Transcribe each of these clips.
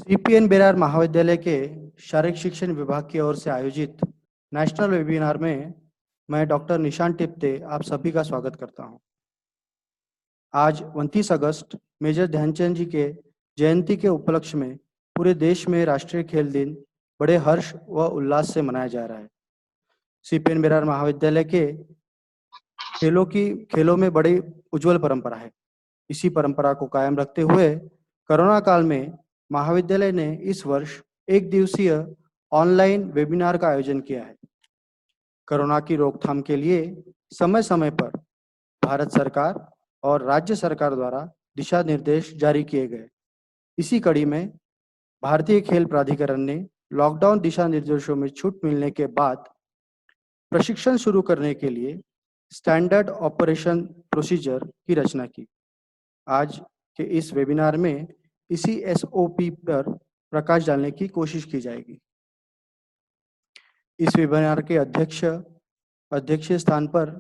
CPN Berar महाविद्यालय के शारीरिक शिक्षण विभाग की ओर से आयोजित नेशनल वेबिनार में मैं डॉक्टर निशान टिप्ते आप सभी का स्वागत करता हूं। आज 29 अगस्त मेजर ध्यानचंद जी के जयंती के उपलक्ष्य में पूरे देश में राष्ट्रीय खेल दिन बड़े हर्ष व उल्लास से मनाया जा रहा है। सीपीएन बेरार महाविद्यालय के खेलों में बड़ी उज्जवल परंपरा है। इसी परंपरा को कायम रखते हुए कोरोना काल में महाविद्यालय ने इस वर्ष एक दिवसीय ऑनलाइन वेबिनार का आयोजन किया है। कोरोना की रोकथाम के लिए समय समय पर भारत सरकार और राज्य सरकार द्वारा दिशा निर्देश जारी किए गए। इसी कड़ी में भारतीय खेल प्राधिकरण ने लॉकडाउन दिशा निर्देशों में छूट मिलने के बाद प्रशिक्षण शुरू करने के लिए स्टैंडर्ड ऑपरेशन प्रोसीजर की रचना की। आज के इस वेबिनार में इसी एसओपी पर प्रकाश डालने की कोशिश की जाएगी। इस वेबिनार के अध्यक्ष स्थान पर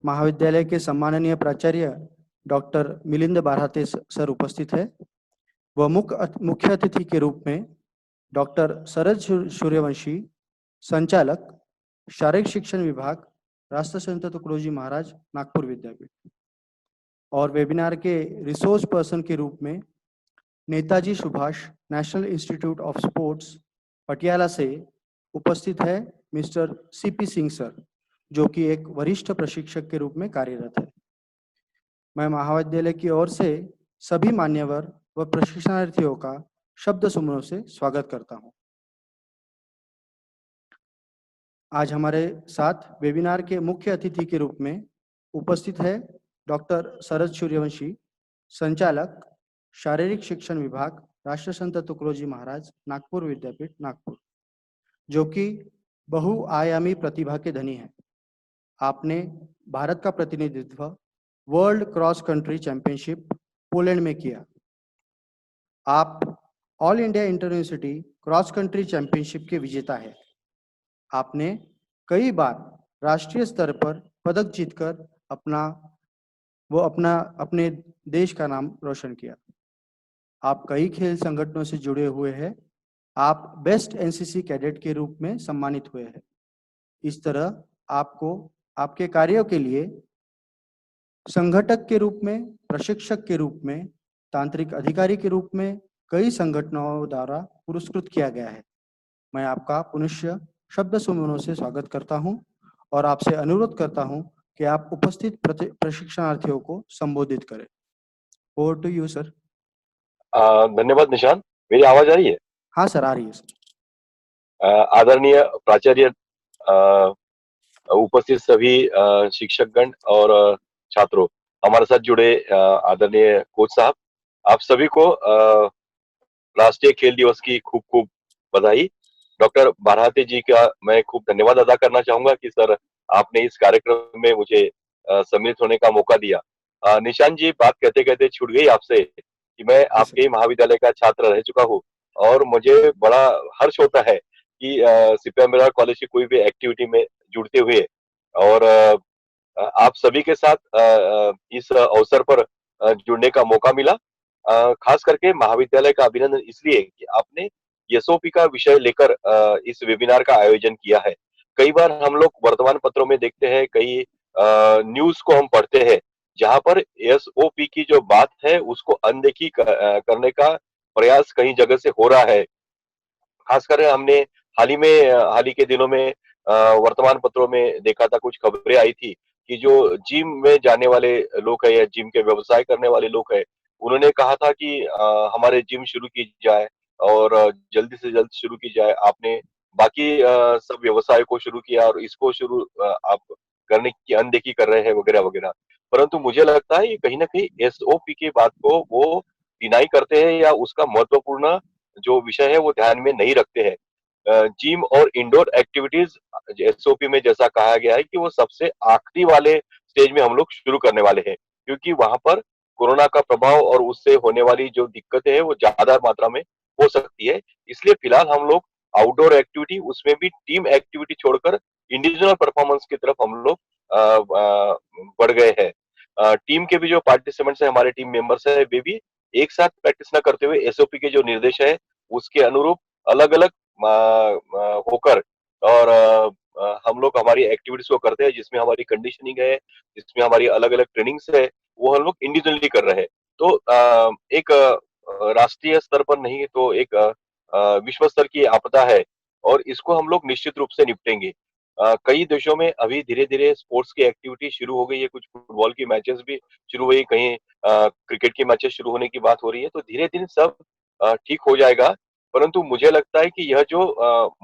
महाविद्यालय के सम्माननीय प्राचार्य डॉक्टर मिलिंद बारहाते सर उपस्थित है। वह मुख्य अतिथि के रूप में डॉक्टर शरद सूर्यवंशी, संचालक शारीरिक शिक्षण विभाग, राष्ट्रसंत तुकडोजी महाराज, नागपुर विद्यापीठ, और वेबिनार के रिसोर्स पर्सन के रूप में Netaji Subhash national institute of Sports Patiala से उपस्थित है मिस्टर सीपी सिंह सर, जो कि एक वरिष्ठ प्रशिक्षक के रूप में कार्यरत है। मैं महाविद्यालय की ओर से सभी मान्यवर व प्रशिक्षणार्थियों का शब्द सुमनों से स्वागत करता हूं। आज हमारे साथ वेबिनार के मुख्य अतिथि के रूप में उपस्थित है डॉक्टर शरद सूर्यवंशी, संचालक शारीरिक शिक्षण विभाग, राष्ट्रसंत तुकडोजी महाराज, नागपुर विद्यापीठ, नागपुर, जो कि बहुआयामी प्रतिभा के धनी हैं। आपने भारत का प्रतिनिधित्व world cross country championship Poland में किया। आप all India interuniversity cross country championship के विजेता है। आपने कई बार राष्ट्रीय स्तर पर पदक जीतकर अपने देश का नाम रोशन किया। आप कई खेल संगठनों से जुड़े हुए हैं। आप बेस्ट एनसीसी कैडेट के रूप में सम्मानित हुए हैं। इस तरह आपको आपके कार्यों के लिए संगठक के रूप में, प्रशिक्षक के रूप में, तांत्रिक अधिकारी के रूप में कई संगठनों द्वारा पुरस्कृत किया गया है। मैं आपका पुनश्च शब्द सुमनों से स्वागत करता हूं और आपसे अनुरोध करता हूं कि आप उपस्थित प्रशिक्षणार्थियों को संबोधित करें। Over to you sir. धन्यवाद निशान। मेरी आवाज आ रही है? हाँ सर, आ रही है सर। आदरणीय प्राचार्य, उपस्थित सभी शिक्षकगण और छात्रों, हमारे साथ जुड़े आदरणीय कोच साहब, आप सभी को राष्ट्रीय खेल दिवस की खूब खूब बधाई। डॉक्टर बारहाते जी का मैं खूब धन्यवाद अदा करना चाहूंगा कि सर आपने इस कार्यक्रम में मुझे सम्मिलित होने का मौका दिया। निशान जी, बात कहते कहते छूट गई आपसे कि मैं आपके ही महाविद्यालय का छात्र रह चुका हूँ और मुझे बड़ा हर्ष होता है कि सीपीएन बेरार कॉलेज की कोई भी एक्टिविटी में जुड़ते हुए और आप सभी के साथ इस अवसर पर जुड़ने का मौका मिला। खास करके महाविद्यालय का अभिनंदन इसलिए कि आपने एसओपी का विषय लेकर इस वेबिनार का आयोजन किया है। कई बार हम लोग वर्तमान पत्रों में देखते हैं, कई न्यूज को हम पढ़ते हैं जहां पर एसओपी की जो बात है उसको अनदेखी करने का प्रयास कई जगह से हो रहा है। खासकर हमने हाल ही के दिनों में वर्तमान पत्रों में देखा था, कुछ खबरें आई थी कि जो जिम में जाने वाले लोग हैं या जिम के व्यवसाय करने वाले लोग हैं, उन्होंने कहा था कि हमारे जिम शुरू की जाए और जल्दी से जल्द शुरू की जाए। आपने बाकी सब व्यवसाय को शुरू किया और इसको आप करने की अनदेखी कर रहे हैं वगैरह वगैरह। परंतु मुझे लगता है ये कहीं ना कहीं एसओपी की बात को वो डिनाई करते हैं या उसका महत्वपूर्ण जो विषय है वो ध्यान में नहीं रखते हैं। जिम और इंडोर एक्टिविटीज एसओपी में जैसा कहा गया है कि वो सबसे आखिरी वाले स्टेज में हम लोग शुरू करने वाले हैं, क्योंकि वहां पर कोरोना का प्रभाव और उससे होने वाली जो दिक्कतें हैं वो ज्यादा मात्रा में हो सकती है। इसलिए फिलहाल हम लोग आउटडोर एक्टिविटी, उसमें भी टीम एक्टिविटी छोड़कर इंडिविजुअल परफॉर्मेंस की तरफ हम लोग बढ़ गए हैं। टीम के भी जो पार्टिसिपेंट्स हैं, हमारे टीम मेंबर्स है, वे भी एक साथ प्रैक्टिस न करते हुए एसओपी के जो निर्देश है उसके अनुरूप अलग-अलग होकर और हम लोग हमारी एक्टिविटीज को करते हैं जिसमें हमारी कंडीशनिंग है, जिसमें हमारी अलग-अलग ट्रेनिंग्स है, वो हम लोग इंडिविजुअली कर रहे हैं। तो एक राष्ट्रीय स्तर पर नहीं तो एक विश्व स्तर की आपदा है और इसको हम लोग निश्चित रूप से निपटेंगे। कई देशों में अभी धीरे-धीरे स्पोर्ट्स की एक्टिविटी शुरू हो गई है, कुछ फुटबॉल की मैचेस भी शुरू हुई, कहीं क्रिकेट की मैचेस शुरू होने की बात हो रही है, तो धीरे-धीरे सब ठीक हो जाएगा। परंतु मुझे लगता है कि यह जो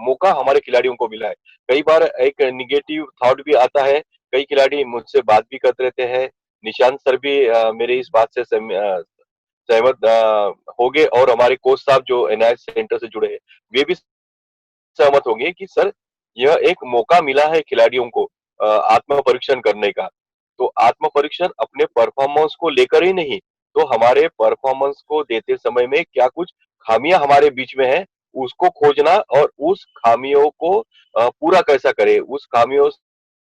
मौका हमारे खिलाड़ियों को मिला है, कई बार एक नेगेटिव थॉट भी आता है, कई खिलाड़ी मुझसे बात भी करते रहते हैं, निशांत सर भी मेरे इस बात से सहमत हो गए और हमारे कोच साहब जो एनआईएस सेंटर से जुड़े हैं, वे भी सहमत होंगे कि सर यह एक मौका मिला है खिलाड़ियों को आत्म परीक्षण करने का। तो आत्म परीक्षण अपने परफॉर्मेंस को लेकर ही नहीं, तो हमारे परफॉर्मेंस को देते समय में क्या कुछ खामियां हमारे बीच में है, उसको खोजना और उस खामियों को पूरा कैसा करे, उस खामियों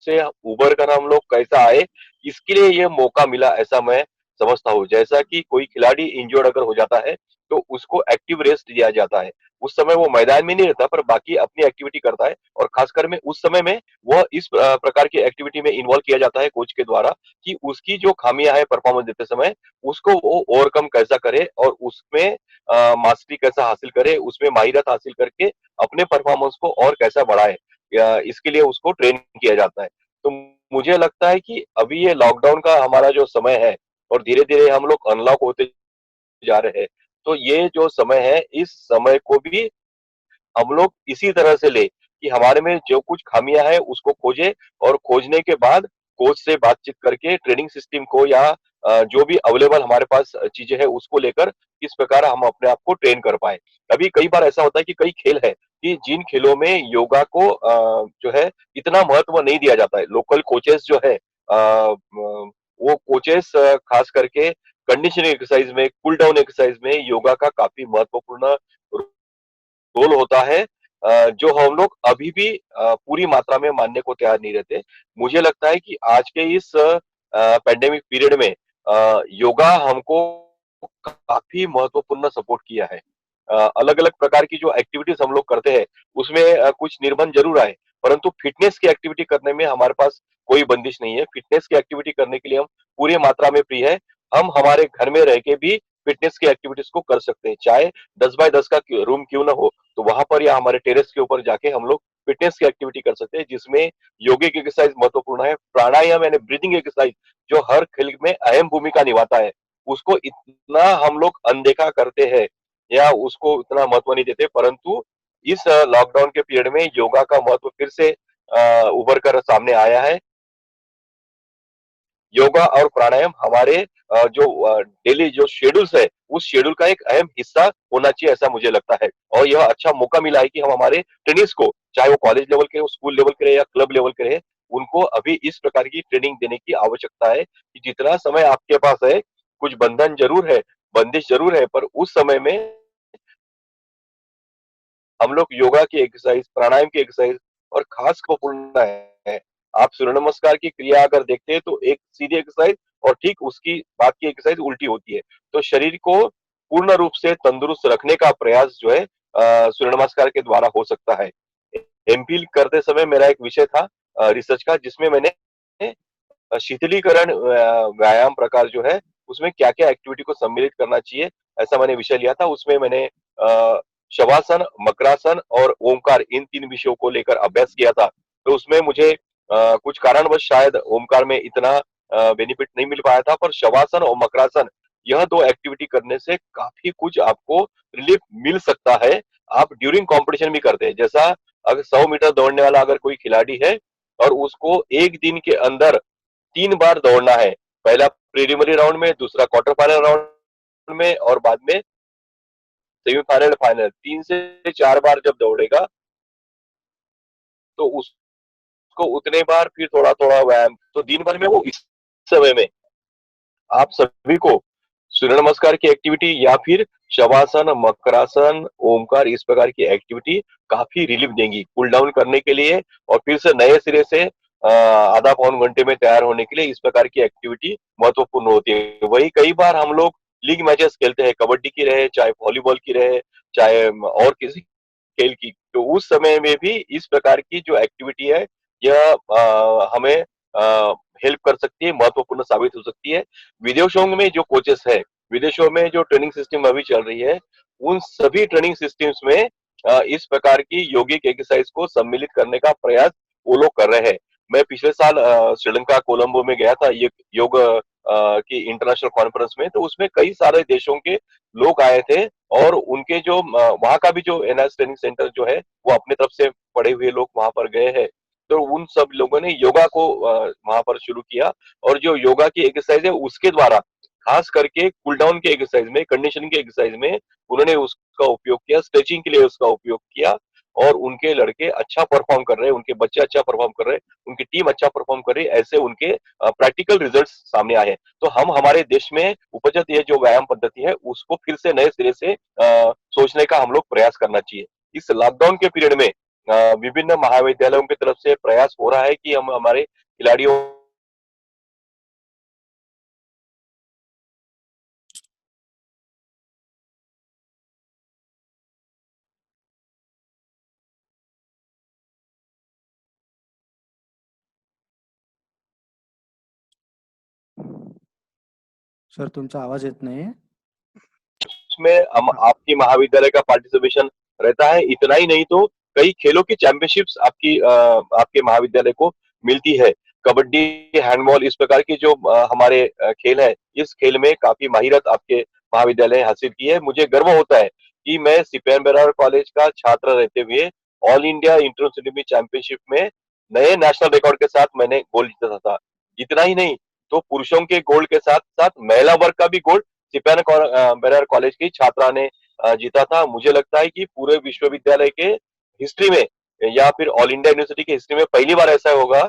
से उभर कर हम लोग कैसा आए, इसके लिए ये मौका मिला ऐसा मैं समझता हूँ। जैसा कि कोई खिलाड़ी इंजर्ड अगर हो जाता है, तो उसको एक्टिव रेस्ट दिया जाता है। उस समय वो मैदान में नहीं रहता पर बाकी अपनी एक्टिविटी करता है और खासकर में उस समय में वह इस प्रकार की एक्टिविटी में इन्वॉल्व किया जाता है कोच के द्वारा कि उसकी जो खामियां है परफॉर्मेंस देते समय उसको वो ओवरकम कैसा करे और उसमें मास्टरी कैसा हासिल करे, उसमें माहिरत हासिल करके अपने परफॉर्मेंस को और कैसा बढ़ाए, इसके लिए उसको ट्रेन किया जाता है। तो मुझे लगता है कि अभी ये लॉकडाउन का हमारा जो समय है और धीरे धीरे हम लोग अनलॉक होते जा रहे हैं, तो ये जो समय है इस समय को भी हम लोग इसी तरह से ले कि हमारे में जो कुछ खामियां है उसको खोजे और खोजने के बाद कोच से बातचीत करके ट्रेनिंग सिस्टम को या जो भी अवेलेबल हमारे पास चीजें है उसको लेकर किस प्रकार हम अपने आप को ट्रेन कर पाए। अभी कई बार ऐसा होता है कि कई खेल है कि जिन खेलों में योगा को जो है इतना महत्व नहीं दिया जाता है। लोकल कोचेस जो है वो कोचेस खास करके कंडीशनिंग एक्सरसाइज में, कूल डाउन एक्सरसाइज में योगा का काफी महत्वपूर्ण रोल होता है, जो हम लोग अभी भी पूरी मात्रा में मानने को तैयार नहीं रहते। मुझे लगता है कि आज के इस पैंडेमिक पीरियड में योगा हमको काफी महत्वपूर्ण सपोर्ट किया है। अलग-अलग प्रकार की जो एक्टिविटीज हम लोग करते हैं, उसमें कुछ निर्बंध जरूर आए, परंतु फिटनेस की एक्टिविटी करने में हमारे पास कोई बंदिश नहीं है। फिटनेस की एक्टिविटी करने के लिए हम पूरी मात्रा में फ्री है। हम हमारे घर में रह के भी फिटनेस की एक्टिविटीज को कर सकते हैं। चाहे 10 बाय 10 का रूम क्यों ना हो, तो वहां पर या हमारे टेरेस के ऊपर जाके हम लोग फिटनेस की एक्टिविटी कर सकते हैं, जिसमें योगिक एक्सरसाइज महत्वपूर्ण है। प्राणायाम यानी ब्रीदिंग एक्सरसाइज जो हर खेल में अहम भूमिका निभाता है, उसको इतना हम लोग अनदेखा करते हैं या उसको उतना महत्व नहीं देते, परंतु इस लॉकडाउन के पीरियड में योगा का महत्व फिर से उभर कर सामने आया है। योगा और प्राणायाम हमारे जो डेली जो शेड्यूल्स है उस शेड्यूल का एक अहम हिस्सा होना चाहिए ऐसा मुझे लगता है। और यह अच्छा मौका मिला है कि हम हमारे ट्रेनिंग्स को, चाहे वो कॉलेज लेवल के हो, स्कूल लेवल के रहे या क्लब लेवल के रहे, उनको अभी इस प्रकार की ट्रेनिंग देने की आवश्यकता है कि जितना समय आपके पास है, कुछ बंधन जरूर है, बंदिश जरूर है, पर उस समय में हम लोग योगा की एक्सरसाइज, प्राणायाम की एक्सरसाइज और खास महत्वपूर्ण है। आप सूर्य नमस्कार की क्रिया अगर देखते हैं तो एक सीधी एक्सरसाइज और ठीक उसकी बाद की एक्सरसाइज उल्टी होती है। तो शरीर को पूर्ण रूप से तंदुरुस्त रखने का प्रयास जो है सूर्य नमस्कार के द्वारा हो सकता है। एमफिल करते समय मेरा एक विषय था रिसर्च का, जिसमें मैंने शीतलीकरण व्यायाम प्रकार जो है उसमें क्या-क्या एक्टिविटी को सम्मिलित करना चाहिए, ऐसा मैंने विषय लिया था। उसमें मैंने शवासन, मकरासन और ओमकार इन 3 विषयों को लेकर अभ्यास किया था। तो उसमें मुझे कुछ कारणवश शायद ओमकार में इतना बेनिफिट नहीं मिल पाया था, पर शवासन और मकरासन यह 2 एक्टिविटी करने से काफ़ी कुछ आपको रिलीफ मिल सकता है। आप ड्यूरिंग कॉम्पिटिशन भी करते हैं। जैसा अगर 100 मीटर दौड़ने वाला अगर कोई खिलाड़ी है और उसको 1 दिन के अंदर 3 बार दौड़ना है। पहला प्रीलिमिनरी राउंड में, दूसरा क्वार्टर फाइनल राउंड में और बाद में सेमीफाइनल, फाइनल 3 से 4 बार जब दौड़ेगा तो उसको उतने बार फिर थोड़ा-थोड़ा व्यायाम, तो दिन भर में वो इस समय में आप सभी को सूर्य नमस्कार की एक्टिविटी या फिर शवासन, मकरासन, ओमकार इस प्रकार की एक्टिविटी काफी रिलीफ देंगी कूल डाउन करने के लिए और फिर से नए सिरे से आधा पौन घंटे में तैयार होने के लिए इस प्रकार की एक्टिविटी महत्वपूर्ण होती है। वही कई बार हम लोग लीग मैचेस खेलते हैं, कबड्डी की रहे चाहे वॉलीबॉल की रहे, चाहे और किसी खेल की, तो उस समय में भी इस प्रकार की जो एक्टिविटी है यह हमें हेल्प कर सकती है, महत्वपूर्ण साबित हो सकती है। विदेशों में जो कोचेस है, विदेशों में जो ट्रेनिंग सिस्टम अभी चल रही है, उन सभी ट्रेनिंग सिस्टम्स में इस प्रकार की योगिक एक्सरसाइज को सम्मिलित करने का प्रयास वो लोग कर रहे हैं। मैं पिछले साल श्रीलंका कोलंबो में गया था ये योग की इंटरनेशनल कॉन्फ्रेंस में, तो उसमें कई सारे देशों के लोग आए थे और उनके जो वहाँ का भी जो एनएस ट्रेनिंग सेंटर जो है वो अपने तरफ से पढ़े हुए लोग वहां पर गए हैं। तो उन सब लोगों ने योगा को वहां पर शुरू किया और जो योगा की एक्सरसाइज है उसके द्वारा खास करके कूल डाउन के एक्सरसाइज में, कंडीशनिंग के एक्सरसाइज में उन्होंने उसका उपयोग किया, स्ट्रेचिंग के लिए उसका उपयोग किया और उनके लड़के अच्छा परफॉर्म कर रहे हैं, उनके बच्चे अच्छा परफॉर्म कर रहे हैं, उनकी टीम अच्छा परफॉर्म कर रही है, ऐसे उनके प्रैक्टिकल रिजल्ट्स सामने आए हैं। तो हम हमारे देश में उपजत ये जो व्यायाम पद्धति है उसको फिर से नए सिरे से सोचने का हम लोग प्रयास करना चाहिए। इस लॉकडाउन के पीरियड में विभिन्न महाविद्यालयों की तरफ से प्रयास हो रहा है कि हम हमारे खिलाड़ियों सर तुमचा आवाज येत नाहीये. में आपकी महाविद्यालय का पार्टिसिपेशन रहता है। इतना ही नहीं तो कई खेलों की चैंपियनशिप्स आपके महाविद्यालय को मिलती है। कबड्डी, हैंडबॉल, इस प्रकार की जो हमारे खेल है, इस खेल में काफी माहिरत आपके महाविद्यालय ने हासिल की है। मुझे गर्व होता है कि मैं सीपीएम बेरार कॉलेज का छात्र रहते हुए all India inter university championship में नए नेशनल रिकॉर्ड के साथ मैंने गोल्ड जीता था। इतना ही नहीं तो पुरुषों के गोल्ड के साथ साथ महिला वर्ग का भी गोल्ड सीपीएम बेरार कॉलेज की छात्रा ने जीता था। मुझे लगता है कि पूरे विश्वविद्यालय के हिस्ट्री में या फिर ऑल इंडिया यूनिवर्सिटी की हिस्ट्री में पहली बार ऐसा होगा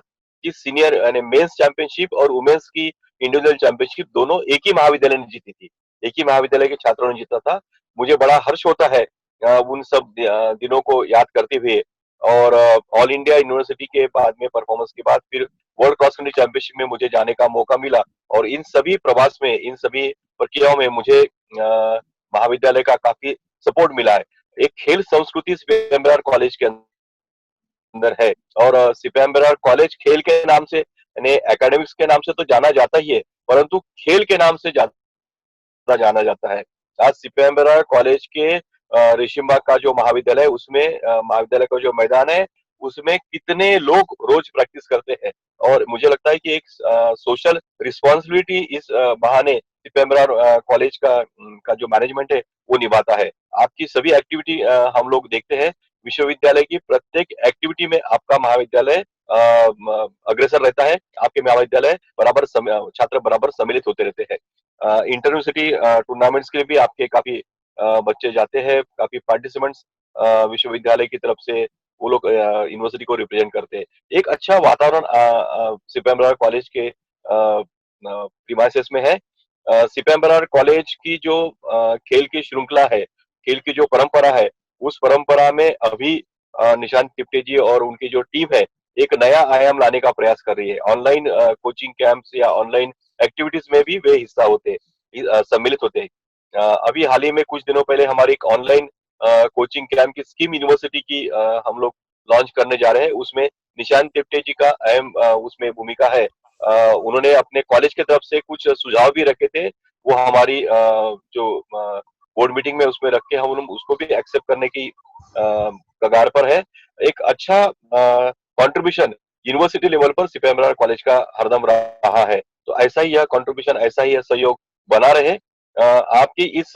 कि सीनियर यानी मेंस चैंपियनशिप और वुमेन्स की इंडिविजुअल चैंपियनशिप दोनों एक ही महाविद्यालय ने जीती थी, एक ही महाविद्यालय के छात्रों ने जीता था। मुझे बड़ा हर्ष होता है उन सब दिनों को याद करते हुए और ऑल इंडिया यूनिवर्सिटी के बाद में परफॉर्मेंस के बाद फिर वर्ल्ड क्रॉस कंट्री चैंपियनशिप में मुझे जाने का मौका मिला और इन सभी प्रवास में, इन सभी प्रक्रियाओं में मुझे महाविद्यालय का काफी सपोर्ट मिला है। एक खेल संस्कृति सीपीएम बेरार कॉलेज के अंदर है और सीपीएम बेरार कॉलेज खेल के नाम से यानी एकेडमिक्स के नाम से तो जाना जाता ही है, परंतु खेल के नाम से जाना जाता है। आज सीपीएम बेरार कॉलेज के रेशिमबाग का जो महाविद्यालय है उसमें महाविद्यालय का जो मैदान है उसमें कितने लोग रोज प्रैक्टिस करते हैं और मुझे लगता है कि एक सोशल रिस्पॉन्सिबिलिटी इस बहाने सीपीएम बेरार कॉलेज का जो मैनेजमेंट है वो निभाता है। आपकी सभी एक्टिविटी हम लोग देखते हैं, विश्वविद्यालय की प्रत्येक एक्टिविटी में आपका महाविद्यालय अग्रसर रहता है, आपके महाविद्यालय बराबर छात्र बराबर सम्मिलित होते रहते हैं। इंटर यूनिवर्सिटी टूर्नामेंट्स के लिए भी आपके काफी बच्चे जाते हैं, काफी पार्टिसिपेंट्स विश्वविद्यालय की तरफ से वो लोग यूनिवर्सिटी को रिप्रेजेंट करते हैं। एक अच्छा वातावरण सीपीएम बेरार कॉलेज के प्रीमाइसेस में है। सीपीएम बेरार कॉलेज की जो खेल की श्रृंखला है, खेल की जो परंपरा है, उस परंपरा में अभी निशांत तिप्टे जी और उनकी जो टीम है एक नया आयाम लाने का प्रयास कर रही है। ऑनलाइन कोचिंग कैंप्स या ऑनलाइन एक्टिविटीज में भी वे हिस्सा होते हैं, सम्मिलित होते हैं। अभी हाल ही में कुछ दिनों पहले हमारी एक ऑनलाइन कोचिंग कैंप की स्कीम यूनिवर्सिटी की हम लोग लॉन्च करने जा रहे हैं। उसमें निशांत तिप्टे जी का अहम उसमें भूमिका है। उन्होंने अपने कॉलेज की तरफ से कुछ सुझाव भी रखे थे, वो हमारी जो बोर्ड मीटिंग में उसमें रख के हम लोग उसको भी एक्सेप्ट करने की कगार पर है। एक अच्छा कंट्रीब्यूशन यूनिवर्सिटी लेवल पर सीपीएम बेरार कॉलेज का हरदम रहा है। तो ऐसा ही यह कंट्रीब्यूशन, ऐसा ही यह सहयोग बना रहे। आपकी इस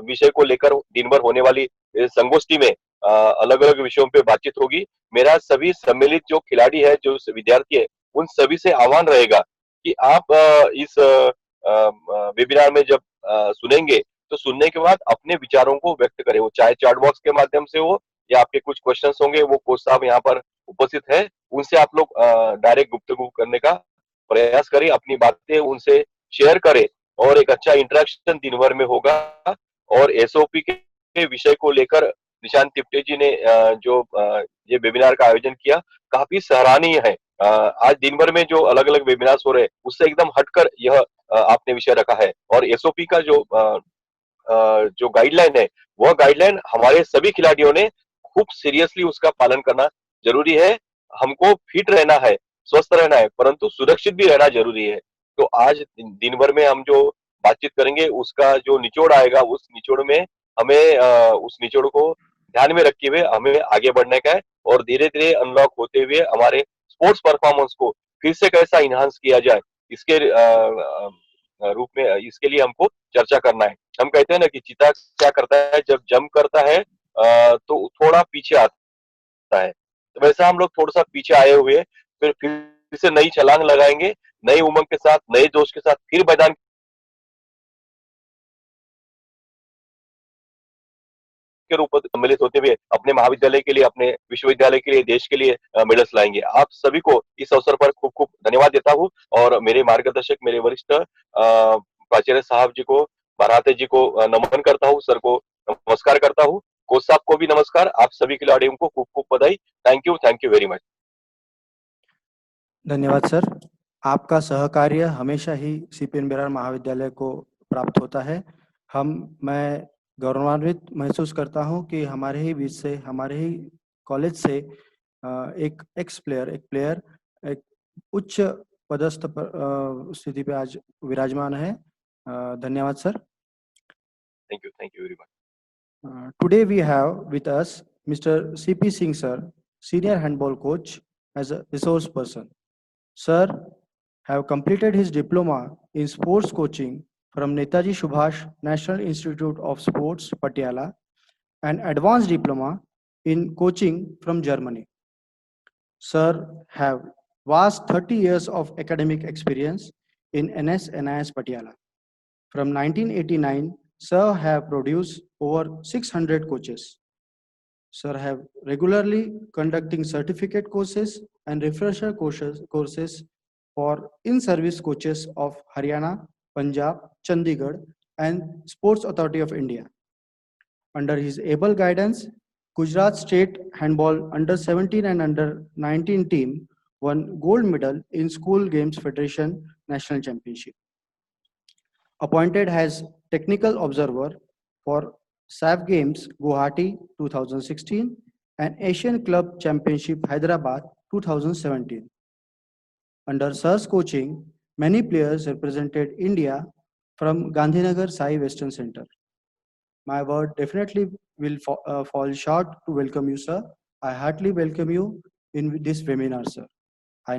विषय को लेकर दिन भर होने वाली इस संगोष्ठी में अलग अलग विषयों पे बातचीत होगी। मेरा सभी सम्मिलित जो खिलाड़ी है, जो विद्यार्थी है, उन सभी से आह्वान रहेगा कि आप इस वेबिनार में जब सुनेंगे तो सुनने के बाद अपने विचारों को व्यक्त करें, वो चाहे चैट बॉक्स के माध्यम से हो या आपके कुछ क्वेश्चंस होंगे, वो कोच साहब यहाँ पर उपस्थित है, उनसे आप लोग डायरेक्ट गुफ्तगू करने का प्रयास करें, अपनी बातें उनसे शेयर करें और एक अच्छा इंटरेक्शन दिन भर में होगा। और एसओपी के विषय को लेकर निशांत तिप्टे जी ने जो ये वेबिनार का आयोजन किया, काफी सराहनीय है। आज दिन भर में जो अलग अलग वेबिनार्स हो रहे हैं उससे एकदम हटकर यह आपने विषय रखा है और एसओपी का जो जो गाइडलाइन है, वह गाइडलाइन हमारे सभी खिलाड़ियों ने खूब सीरियसली उसका पालन करना जरूरी है। हमको फिट रहना है, स्वस्थ रहना है, परंतु सुरक्षित भी रहना जरूरी है। तो आज दिन भर में हम जो बातचीत करेंगे, उसका जो निचोड़ आएगा, उस निचोड़ में हमें उस निचोड़ को ध्यान में रखते हुए हमें आगे बढ़ने का है, और धीरे धीरे अनलॉक होते हुए हमारे स्पोर्ट्स परफॉर्मेंस को फिर से कैसा इनहांस किया जाए, इसके रूप में इसके लिए हमको चर्चा करना है। हम कहते हैं ना कि चीता क्या करता है, जब जंप करता है तो थोड़ा पीछे आता है। तो वैसा हम लोग थोड़ा सा पीछे आए हुए फिर से नई छलांग लगाएंगे, नई उमंग के साथ, नए जोश के साथ फिर मैदान के रूप में सम्मिलित होते हुए अपने महाविद्यालय के लिए, अपने विश्वविद्यालय के लिए, देश के लिए मेडल्स लाएंगे। आप सभी को इस अवसर पर खूब खूब धन्यवाद देता हूँ, और मेरे मार्गदर्शक, मेरे वरिष्ठ प्राचार्य साहब जी को, बराते जी को नमन करता हूँ, सर को नमस्कार करता हूँ, कोच साहब को भी नमस्कार, आप सभी खिलाड़ियों को खूब खूब बधाई। Thank you very much. धन्यवाद सर। आपका सहकार्य हमेशा ही सीपीएन बेरार महाविद्यालय को प्राप्त होता है। मैं गौरवान्वित महसूस करता हूं कि हमारे ही बीच से, हमारे ही कॉलेज से एक प्लेयर एक उच्च पदस्थ स्थिति पे आज विराजमान है। धन्यवाद sir. Thank you very much. Today we have with us Mr. C.P. Singh sir, senior handball coach, as a resource person. Sir have completed his diploma in sports coaching from Netaji Subhash National Institute of Sports, Patiala, and advanced diploma in coaching from Germany. Sir have vast 30 years of academic experience in NIS Patiala. From 1989, Sir have produced over 600 coaches. Sir have regularly conducting certificate courses and refresher courses for in-service coaches of Haryana, Punjab, Chandigarh, and Sports Authority of India. Under his able guidance, Gujarat State Handball Under 17 and Under 19 team won gold medal in School Games Federation National Championship. Appointed as technical observer for SAF Games Guwahati 2016 and Asian Club Championship Hyderabad 2017. Under Sir's coaching, many players represented India from Gandhinagar Sai Western Center. My word definitely will fall short to welcome you, sir. I heartily welcome you in this webinar, sir. I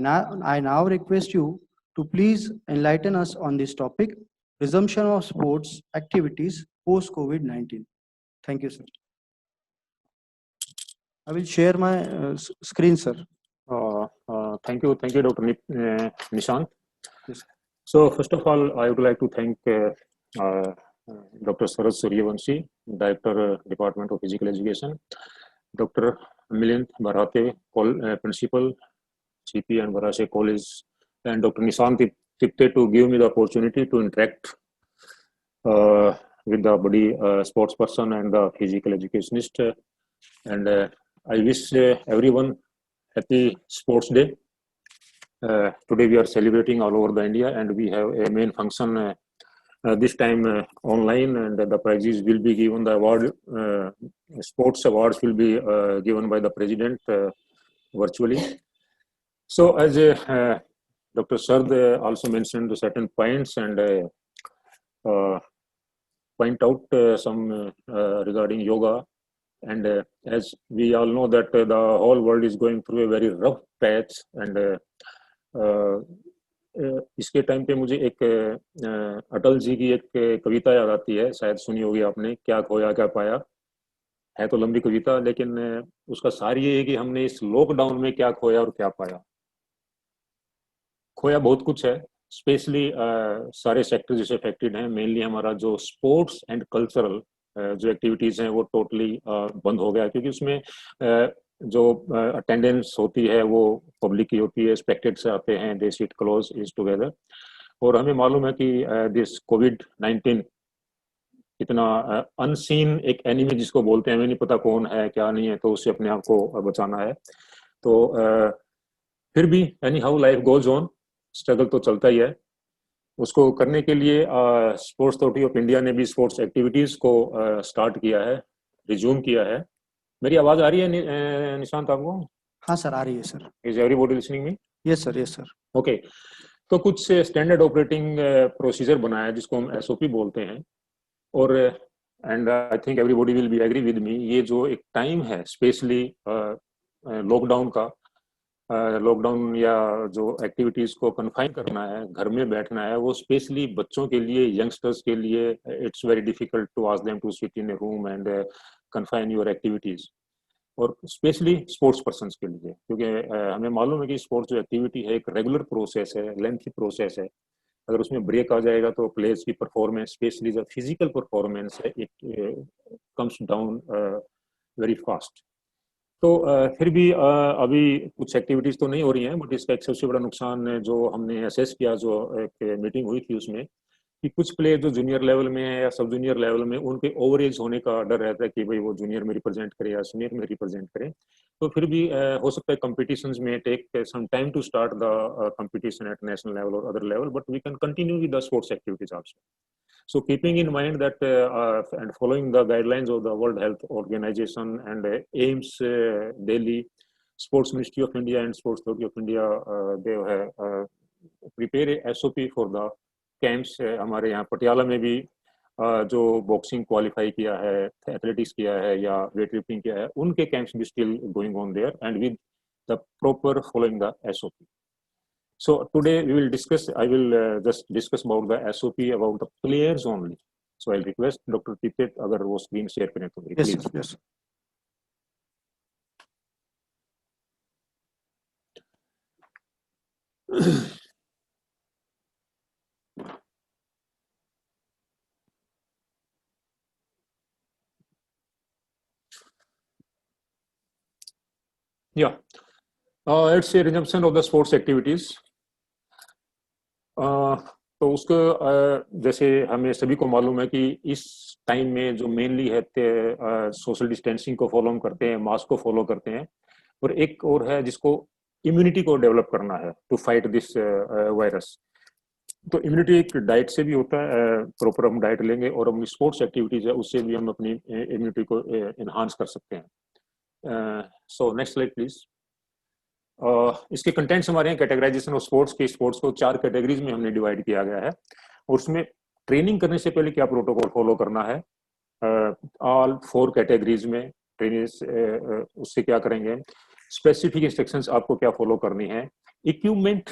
now request you to please enlighten us on this topic, resumption of sports activities post-COVID-19. Thank you, sir. I will share my screen, sir. Thank you, Dr. Nishant. Yes. So first of all, I would like to thank Dr. Saraj Suryavanshi, Director, Department of Physical Education, Dr. Milind Barhate, Principal, CP and Varashe College, and Dr. Nishant Tipte to give me the opportunity to interact with the body sports person and the physical educationist. And I wish everyone happy Sports Day. Today we are celebrating all over the India, and we have a main function this time online, and the prizes will be given. The award, sports awards will be given by the president virtually. So as Dr. Sard also mentioned certain points and point out some regarding yoga. And as we all know that the whole world is going through a very rough patch, and इसके time पे मुझे एक अटल जी की एक कविता याद आती है, शायद सुनी होगी आपने, क्या खोया क्या पाया। है तो लंबी कविता, लेकिन उसका सार ये है कि हमने इस लॉकडाउन में क्या खोया और क्या पाया। खोया बहुत कुछ है, स्पेशली सारे सेक्टर जिससे अफेक्टेड हैं। मेनली हमारा जो स्पोर्ट्स एंड कल्चरल जो एक्टिविटीज हैं वो टोटली बंद हो गया, क्योंकि उसमें जो अटेंडेंस होती है वो पब्लिक की होती है, स्पेक्टेड से आते हैं, they sit close is together. और हमें मालूम है कि दिस कोविड-19 इतना अनसीन एक एनिमी जिसको बोलते हैं, हमें नहीं पता कौन है क्या नहीं है, तो उससे अपने आप को बचाना है। तो फिर भी any how life goes on, struggle तो चलता ही है। उसको करने के लिए स्पोर्ट्स अथॉरिटी ऑफ इंडिया ने भी स्पोर्ट्स एक्टिविटीज़ को स्टार्ट किया है, रिज्यूम किया है। मेरी आवाज़ आ रही है निशांत आपको? हाँ सर, आ रही है sir. Is everybody listening me? Yes sir, yes sir. Okay, तो कुछ स्टैंडर्ड ऑपरेटिंग प्रोसीजर बनाया है जिसको हम एसओपी बोलते हैं, और and I think everybody will be agree with me, ये जो एक टाइम है स्पेशली लॉकडाउन का, लॉकडाउन या जो एक्टिविटीज को कन्फाइन करना है, घर में बैठना है, वो स्पेशली बच्चों के लिए, यंगस्टर्स के लिए it's very difficult to ask them to sit in a room and confine your activities, और स्पेशली स्पोर्ट्स पर्सन्स के लिए, क्योंकि हमें मालूम है कि स्पोर्ट्स जो एक्टिविटी है एक रेगुलर प्रोसेस है, लेंथी प्रोसेस है। अगर उसमें ब्रेक आ जाएगा तो प्लेयर्स की परफॉर्मेंस, स्पेशली जो फिजिकल परफॉर्मेंस है, it comes down very fast. तो फिर भी अभी कुछ एक्टिविटीज तो नहीं हो रही हैं, बट इसका एक सबसे बड़ा नुकसान जो हमने असेस किया, जो एक मीटिंग हुई थी उसमें, कि कुछ प्लेयर जो जूनियर लेवल में है या सब जूनियर लेवल में, उनके ओवर एज होने का डर रहता है कि भाई वो जूनियर में रिप्रेजेंट करे या सीनियर में रिप्रेजेंट करे। तो फिर भी हो सकता है कंपटीशंस में take some time to start the competition at national level और other level, but we can continue with the sports activities also. So keeping in mind that and following the guidelines of the World Health Organization and AIMS Delhi, Sports Ministry of India and Sports Authority of India, they have prepare a SOP for the camps. हमारे यहाँ पटियाला में भी जो boxing qualify किया है, athletics किया है या वेट लिफ्टिंग किया है, उनके कैंप्स भी still going on their and with the proper following the SOP. So today we will discuss, I will just discuss about the SOP about the players only. So I'll request Dr. Tipet अगर वो screen share करें तो yes please. Sir, yes. Yeah, it's a resumption of the sports activities. तो उसको जैसे हमें सभी को मालूम है कि इस टाइम में जो मेनली है सोशल डिस्टेंसिंग को फॉलो करते हैं, मास्क को फॉलो करते हैं, और एक और है जिसको इम्यूनिटी को डेवलप करना है टू फाइट दिस वायरस। तो इम्यूनिटी एक डाइट से भी होता है, प्रॉपर हम डाइट लेंगे और अपनी स्पोर्ट्स एक्टिविटीज है उससे भी हम अपनी इम्यूनिटी को एनहांस कर सकते हैं। सो नेक्स्ट स्लाइड प्लीज। इसके कंटेंट्स हमारे हैं कैटेगराइजेशन ऑफ स्पोर्ट्स के। स्पोर्ट्स को 4 कैटेगरीज में हमने डिवाइड किया गया है, और उसमें ट्रेनिंग करने से पहले क्या प्रोटोकॉल फॉलो करना है। ऑल 4 कैटेगरीज में ट्रेनिंग उससे क्या करेंगे, स्पेसिफिक इंस्ट्रक्शंस आपको क्या फॉलो करनी है, equipment,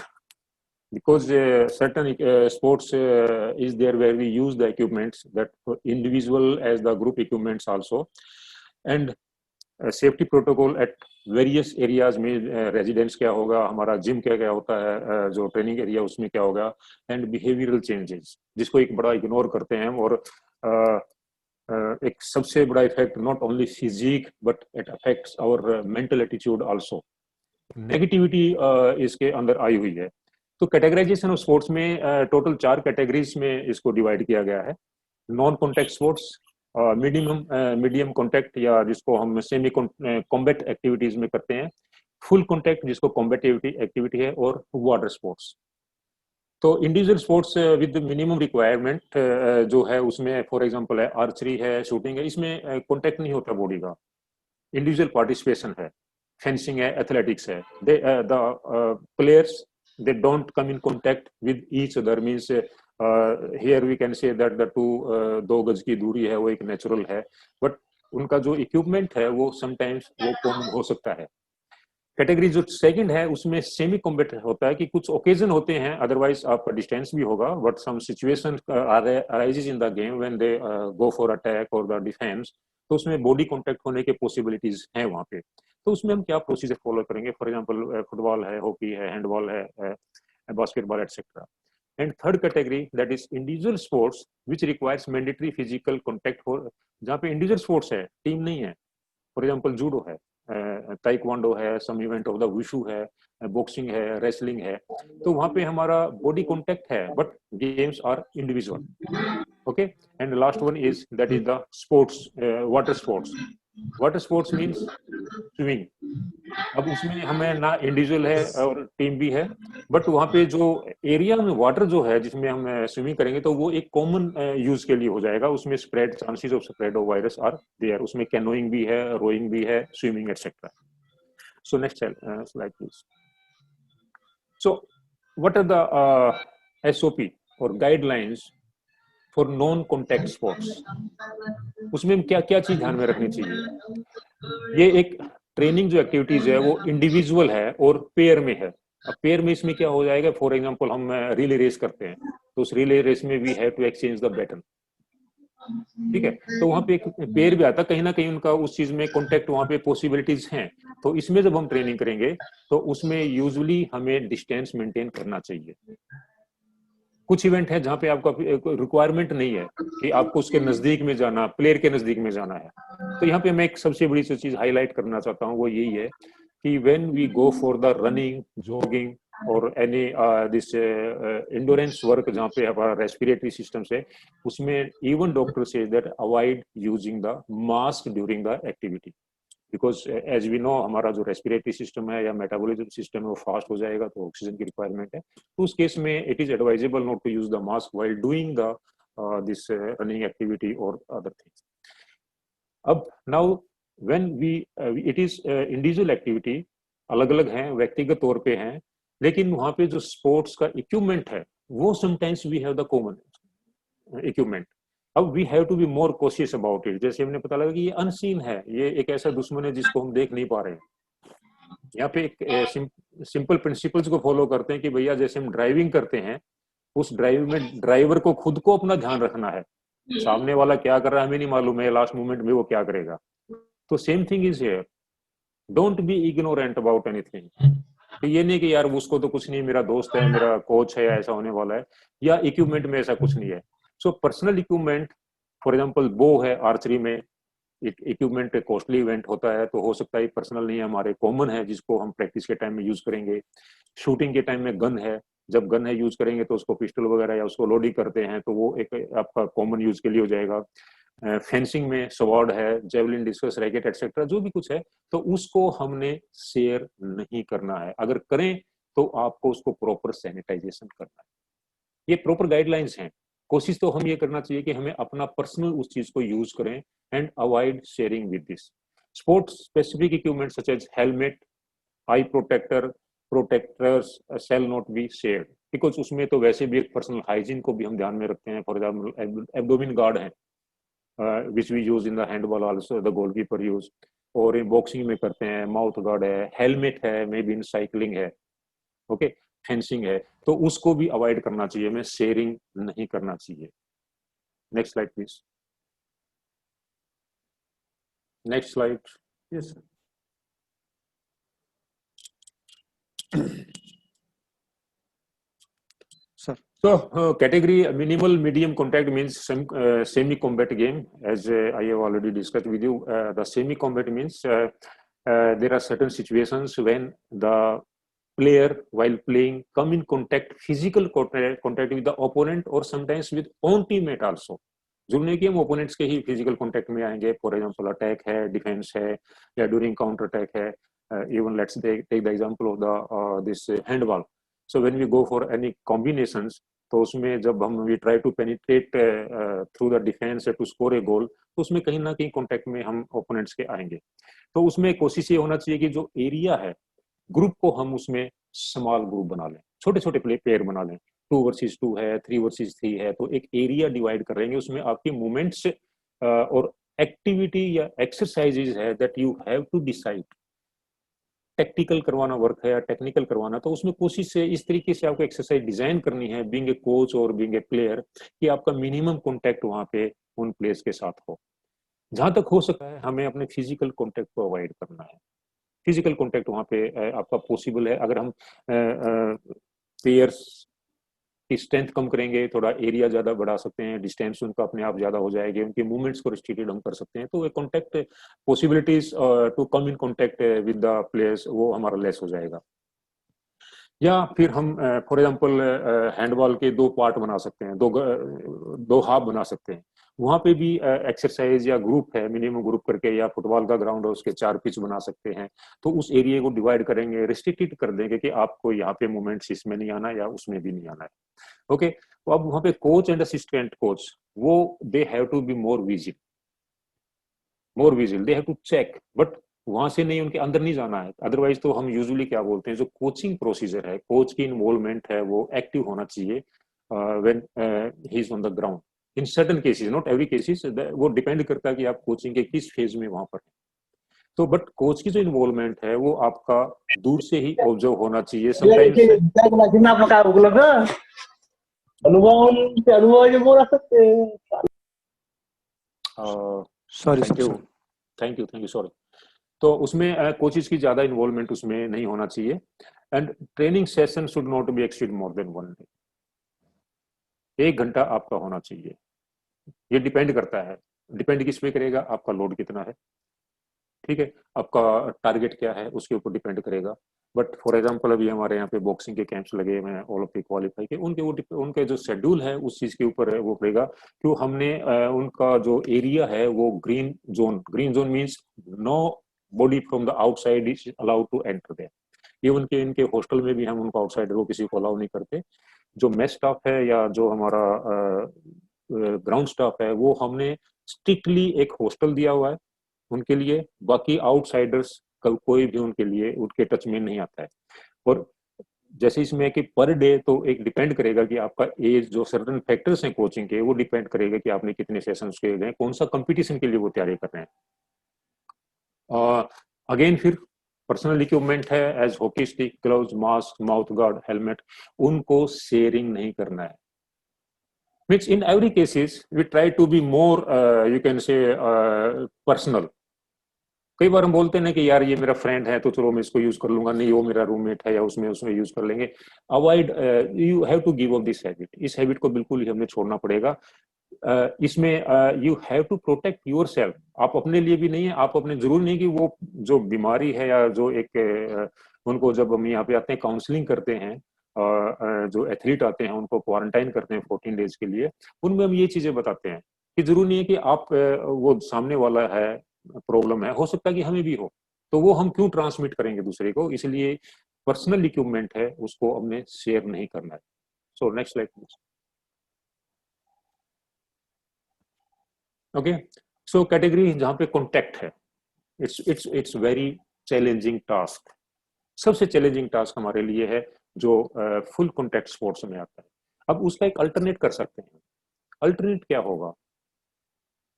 because certain sports is there where we use the equipments that for individual as the group equipments also, and safety protocol at various areas में, residence क्या होगा, हमारा जिम क्या क्या होता है, जो ट्रेनिंग एरिया उसमें क्या होगा, एंड बिहेवियरल चेंजेस जिसको एक बड़ा इग्नोर करते हैं, और एक सबसे बड़ा effect not only physique but it affects our mental attitude also. Negativity इसके अंदर आई हुई है। तो कैटेगराइजेशन ऑफ स्पोर्ट्स में टोटल 4 कैटेगरीज में इसको डिवाइड किया गया है। Non contact sports, medium contact या जिसको हम सेमी कॉम्बैट एक्टिविटीज में करते हैं, फुल कॉन्टैक्ट जिसको कॉम्बैटिव एक्टिविटी है, और वाटर स्पोर्ट्स। तो individual sports with minimum requirement जो है उसमें फॉर एग्जांपल है आर्चरी है, शूटिंग है, इसमें कॉन्टैक्ट नहीं होता बॉडी का, इंडिविजुअल पार्टिसिपेशन है, फेंसिंग है, एथलेटिक्स है, the players they don't come in contact with each other, means here we can say that the two 2 गज की दूरी है वो एक नेचुरल है, बट उनका जो इक्विपमेंट है वो समटाइम्स वो कॉमन हो सकता है। कैटेगरी जो सेकंड है उसमें सेमी कॉम्बैट होता है कि कुछ ओकेजन होते हैं, अदरवाइज आपका डिस्टेंस भी होगा, but some situation arises in the game when they go for attack और द डिफेंस, तो उसमें बॉडी कॉन्टैक्ट होने के पॉसिबिलिटीज हैं वहाँ पे। तो उसमें हम क्या प्रोसीजर फॉलो करेंगे, फॉर एग्जांपल फुटबॉल है, हॉकी है, हैंडबॉल है, basketball etcetera. And third category that is individual sports which requires mandatory physical contact for, जहाँ पे इंडिविजुअल स्पोर्ट्स है, टीम नहीं है, फॉर एग्जांपल जूडो है, ताइक्वांडो है, some event of the wushu है, बॉक्सिंग है, रेसलिंग है, तो वहाँ पे हमारा बॉडी कॉन्टैक्ट है but games are individual. Okay, and last one is that is the sports, water sports. Water sports means swimming. अब उसमें हमें ना इंडिविजुअल है और टीम भी है, बट वहाँ पे जो एरिया में वाटर जो है जिसमें हम स्विमिंग करेंगे तो वो एक कॉमन यूज के लिए हो जाएगा। उसमें spread chances of spread of virus are there. उसमें कैनोइंग भी है, रोइंग भी है, swimming etcetera. So next slide please. So what are the SOP और guidelines for non contact sports? उसमें क्या क्या चीज ध्यान में रखनी चाहिए? ये एक ट्रेनिंग जो एक्टिविटीज है वो इंडिविजुअल है और पेयर में है। अब पेयर में इसमें क्या हो जाएगा, फॉर एग्जांपल हम रिले रेस करते हैं तो उस रिले रेस में we have to exchange the baton, ठीक है, तो वहां पे एक पेयर भी आता, कहीं ना कहीं उनका उस चीज में कॉन्टेक्ट वहां पे पॉसिबिलिटीज हैं। तो इसमें जब हम ट्रेनिंग करेंगे तो उसमें यूजुअली हमें डिस्टेंस मेंटेन करना चाहिए। कुछ इवेंट है जहां पे आपका रिक्वायरमेंट नहीं है कि आपको उसके नजदीक में जाना, प्लेयर के नजदीक में जाना है। तो यहाँ पे मैं एक सबसे बड़ी चीज हाईलाइट करना चाहता हूँ, वो यही है कि when we go for the running, jogging और एनी दिस इंडोरेंस वर्क जहाँ पे हमारा रेस्पिरेटरी सिस्टम है, उसमें इवन डॉक्टर से that avoid using the mask during the activity, because as we know हमारा जो रेस्पिरेटरी सिस्टम है या मेटाबॉलिज्म सिस्टम है वो फास्ट हो जाएगा, तो ऑक्सीजन की रिक्वायरमेंट है। तो उस केस में it is advisable not to use the mask while doing the this running activity और अदर थिंग्स। अब now when we it is individual activity, अलग अलग हैं, व्यक्तिगत तौर पे हैं, लेकिन वहां पे जो स्पोर्ट्स का इक्विपमेंट है वो sometimes we have the common equipment. अब we have to be more cautious about it. जैसे हमने पता लगा कि ये अनसीन है, ये एक ऐसा दुश्मन है जिसको हम देख नहीं पा रहे हैं। यहाँ पे एक सिंपल प्रिंसिपल्स को फॉलो करते हैं कि भैया जैसे हम ड्राइविंग करते हैं, उस ड्राइव में ड्राइवर को खुद को अपना ध्यान रखना है, सामने वाला क्या कर रहा है हमें नहीं मालूम है, लास्ट मोमेंट में वो क्या करेगा। तो same thing is here, don't be ignorant about anything. तो ये नहीं कि यार उसको तो कुछ नहीं, मेरा दोस्त है, मेरा कोच है, ऐसा होने वाला है, या इक्विपमेंट में ऐसा कुछ नहीं है। So personal equipment, for example बो है, आर्चरी में इक्विपमेंट कॉस्टली इवेंट होता है, तो हो सकता है पर्सनल नहीं है, हमारे कॉमन है जिसको हम प्रैक्टिस के टाइम में यूज करेंगे। शूटिंग के टाइम में गन है, जब गन है यूज करेंगे तो उसको पिस्टल वगैरह या उसको लोडिंग करते हैं तो वो एक आपका कॉमन यूज के लिए हो जाएगा। फेंसिंग में स्वॉर्ड है, जेवलिन, डिस्कस, रैकेट एक्सेट्रा जो भी कुछ है, तो उसको हमने शेयर नहीं करना है। अगर करें तो आपको उसको प्रॉपर सैनिटाइजेशन करना है। ये प्रॉपर गाइडलाइंस हैं। कोशिश तो हम ये करना चाहिए कि हमें अपना पर्सनल उस चीज को यूज करें and avoid sharing with this. Sports specific equipment such as helmet, eye protectors shall not be shared, because उसमें तो वैसे भी एक पर्सनल हाइजीन को भी हम ध्यान में रखते हैं। फॉर एग्जाम्पल एब्डोमिन गार्ड है which we use in the handball also, the goalkeeper use, और इन बॉक्सिंग में करते हैं, माउथ गार्ड है, हेलमेट है, मे बी इन साइकिलिंग है, ओके, फेंसिंग है, तो उसको भी अवॉइड करना चाहिए, हमें शेयरिंग नहीं करना चाहिए। Next slide please. Next slide. Yes sir. Sir So category minimal medium contact means semi-combat game. As I have already discussed with you, the semi-combat means there are certain situations when the player while playing come in physical contact with the opponent or sometimes with own teammate also. जुड़ने की हम opponents के ही physical contact में आएंगे, for example attack है, defence है, या during counter attack है, even let's take the example of the this handball. So when we go for any combinations, तो उसमें जब हम we try to penetrate through the defence to score a goal, तो उसमें कहीं ना कहीं कांटेक्ट में हम ओपोनेंट्स के आएंगे। तो उसमें कोशिश ये होना चाहिए कि जो एरिया है, ग्रुप को हम उसमें स्मॉल ग्रुप बना लें, छोटे छोटे प्लेयर बना लें। 2 वर्सेस 2 है, 3 वर्सेस 3 है, तो एक एरिया डिवाइड कर लेंगे, उसमें आपकी मूवमेंट्स और एक्टिविटी या एक्सरसाइजेज है that you have to decide. Tactical करवाना वर्क है या टेक्निकल करवाना, तो उसमें कोशिश से इस तरीके से आपको एक्सरसाइज डिजाइन करनी है, बीइंग ए कोच और बीइंग ए प्लेयर, कि आपका मिनिमम कॉन्टेक्ट वहां पे उन प्लेयर्स के साथ हो। जहां तक हो सकता है हमें अपने फिजिकल कॉन्टेक्ट को अवॉइड करना है। फिजिकल कॉन्टेक्ट वहां पे आपका पॉसिबल है, अगर हम प्लेयर्स की स्ट्रेंथ कम करेंगे, थोड़ा एरिया ज्यादा बढ़ा सकते हैं, डिस्टेंस उनका अपने आप ज्यादा हो जाएगी, उनके मूवमेंट्स को रिस्ट्रिक्टेड हम कर सकते हैं, तो contact possibilities to come in contact with the players वो हमारा लेस हो जाएगा। या फिर हम फॉर एग्जांपल हैंडबॉल के 2 पार्ट बना सकते हैं, दो हाफ बना सकते हैं। वहाँ पे भी एक्सरसाइज या ग्रुप है, मिनिमम ग्रुप करके, या फुटबॉल का ग्राउंड है उसके 4 पिच बना सकते हैं, तो उस एरिया को डिवाइड करेंगे, रिस्ट्रिक्टेड कर देंगे कि आपको यहाँ पे मूवमेंट्स इसमें नहीं आना या उसमें भी नहीं आना है। ओके, तो अब वहाँ पे कोच एंड असिस्टेंट कोच, वो they have to be more vigil, they have to check, but वहां से नहीं, उनके अंदर नहीं जाना है। अदरवाइज तो हम यूजुअली क्या बोलते हैं, जो कोचिंग प्रोसीजर है, कोच की इन्वॉल्वमेंट है, वो एक्टिव होना चाहिए when he is on the ground. In certain cases, not every cases, वो डिपेंड करता है कि आप कोचिंग के किस फेज में वहां पर हैं। तो बट कोच की जो इन्वॉल्वमेंट है वो आपका दूर से ही ऑब्जर्व होना चाहिए। Sorry thank sir, you, sorry. Thank you, sorry. तो उसमें कोचेस की ज्यादा इन्वॉल्वमेंट उसमें नहीं होना चाहिए। And training session should not be exceed more than 1 day. 1 घंटा आपका होना चाहिए। ये डिपेंड करता है, डिपेंड किस पे करेगा, आपका लोड कितना है, ठीक है, आपका टारगेट क्या है, उसके ऊपर डिपेंड करेगा। बट फॉर एग्जांपल अभी हमारे यहाँ पे बॉक्सिंग के कैंप्स लगे हुए हैं, ओलंपिक क्वालिफाई के, उनके जो शेड्यूल है उस चीज के ऊपर वो पड़ेगा। क्यों हमने उनका जो एरिया है वो green zone means no body from the outside is allowed to enter there. Even के इनके हॉस्टल में भी हम उनको आउटसाइडर को किसी को अलाउ नहीं करते। जो मेस स्टाफ है या जो हमारा ग्राउंड स्टाफ है, वो हमने स्ट्रिक्टली एक हॉस्टल दिया हुआ है उनके लिए। बाकी आउटसाइडर्स का कोई भी उनके लिए उनके टच में नहीं आता है। और जैसे इसमें कि पर डे तो एक डिपेंड करेगा कि आपका एज, जो सर्टन फैक्टर्स हैं कोचिंग के, वो डिपेंड करेगा कि आपने कितने सेशंस किए गए, कौन सा कंपटीशन के लिए वो तैयारी कर रहे हैं। अगेन फिर पर्सनल इक्विपमेंट है, as hockey stick, gloves, mask, mouth guard, helmet, उनको शेयरिंग नहीं करना है। Means in every cases we try to be more you can say personal. कई बार हम बोलते हैं ना कि यार ये मेरा फ्रेंड है तो चलो मैं इसको यूज कर लूंगा, नहीं वो मेरा रूममेट है या उसमें यूज कर लेंगे। Avoid, you have to give up this habit. इस हैबिट को बिल्कुल ही हमने छोड़ना पड़ेगा। इसमें you have to protect yourself. आप अपने लिए भी नहीं है, आप अपने, जरूर नहीं कि वो जो बीमारी है या जो एक उनको जब हम यहाँ पे आते हैं काउंसलिंग करते हैं, जो एथलीट आते हैं उनको क्वारंटाइन करते हैं 14 डेज के लिए, उनमें हम ये चीजें बताते हैं कि जरूर नहीं है कि आप वो सामने वाला है प्रॉब्लम है, हो सकता है कि हमें भी हो, तो वो हम क्यों ट्रांसमिट करेंगे दूसरे को। इसलिए पर्सनल इक्विपमेंट है उसको हमने शेयर नहीं करना है। So next slide please. Okay, so category जहां पे कॉन्टेक्ट है, इट्स वेरी चैलेंजिंग टास्क। सबसे चैलेंजिंग टास्क हमारे लिए है जो फुल कॉन्टेक्ट स्पोर्ट्स में आता है। अब उसका एक अल्टरनेट कर सकते हैं। अल्टरनेट क्या होगा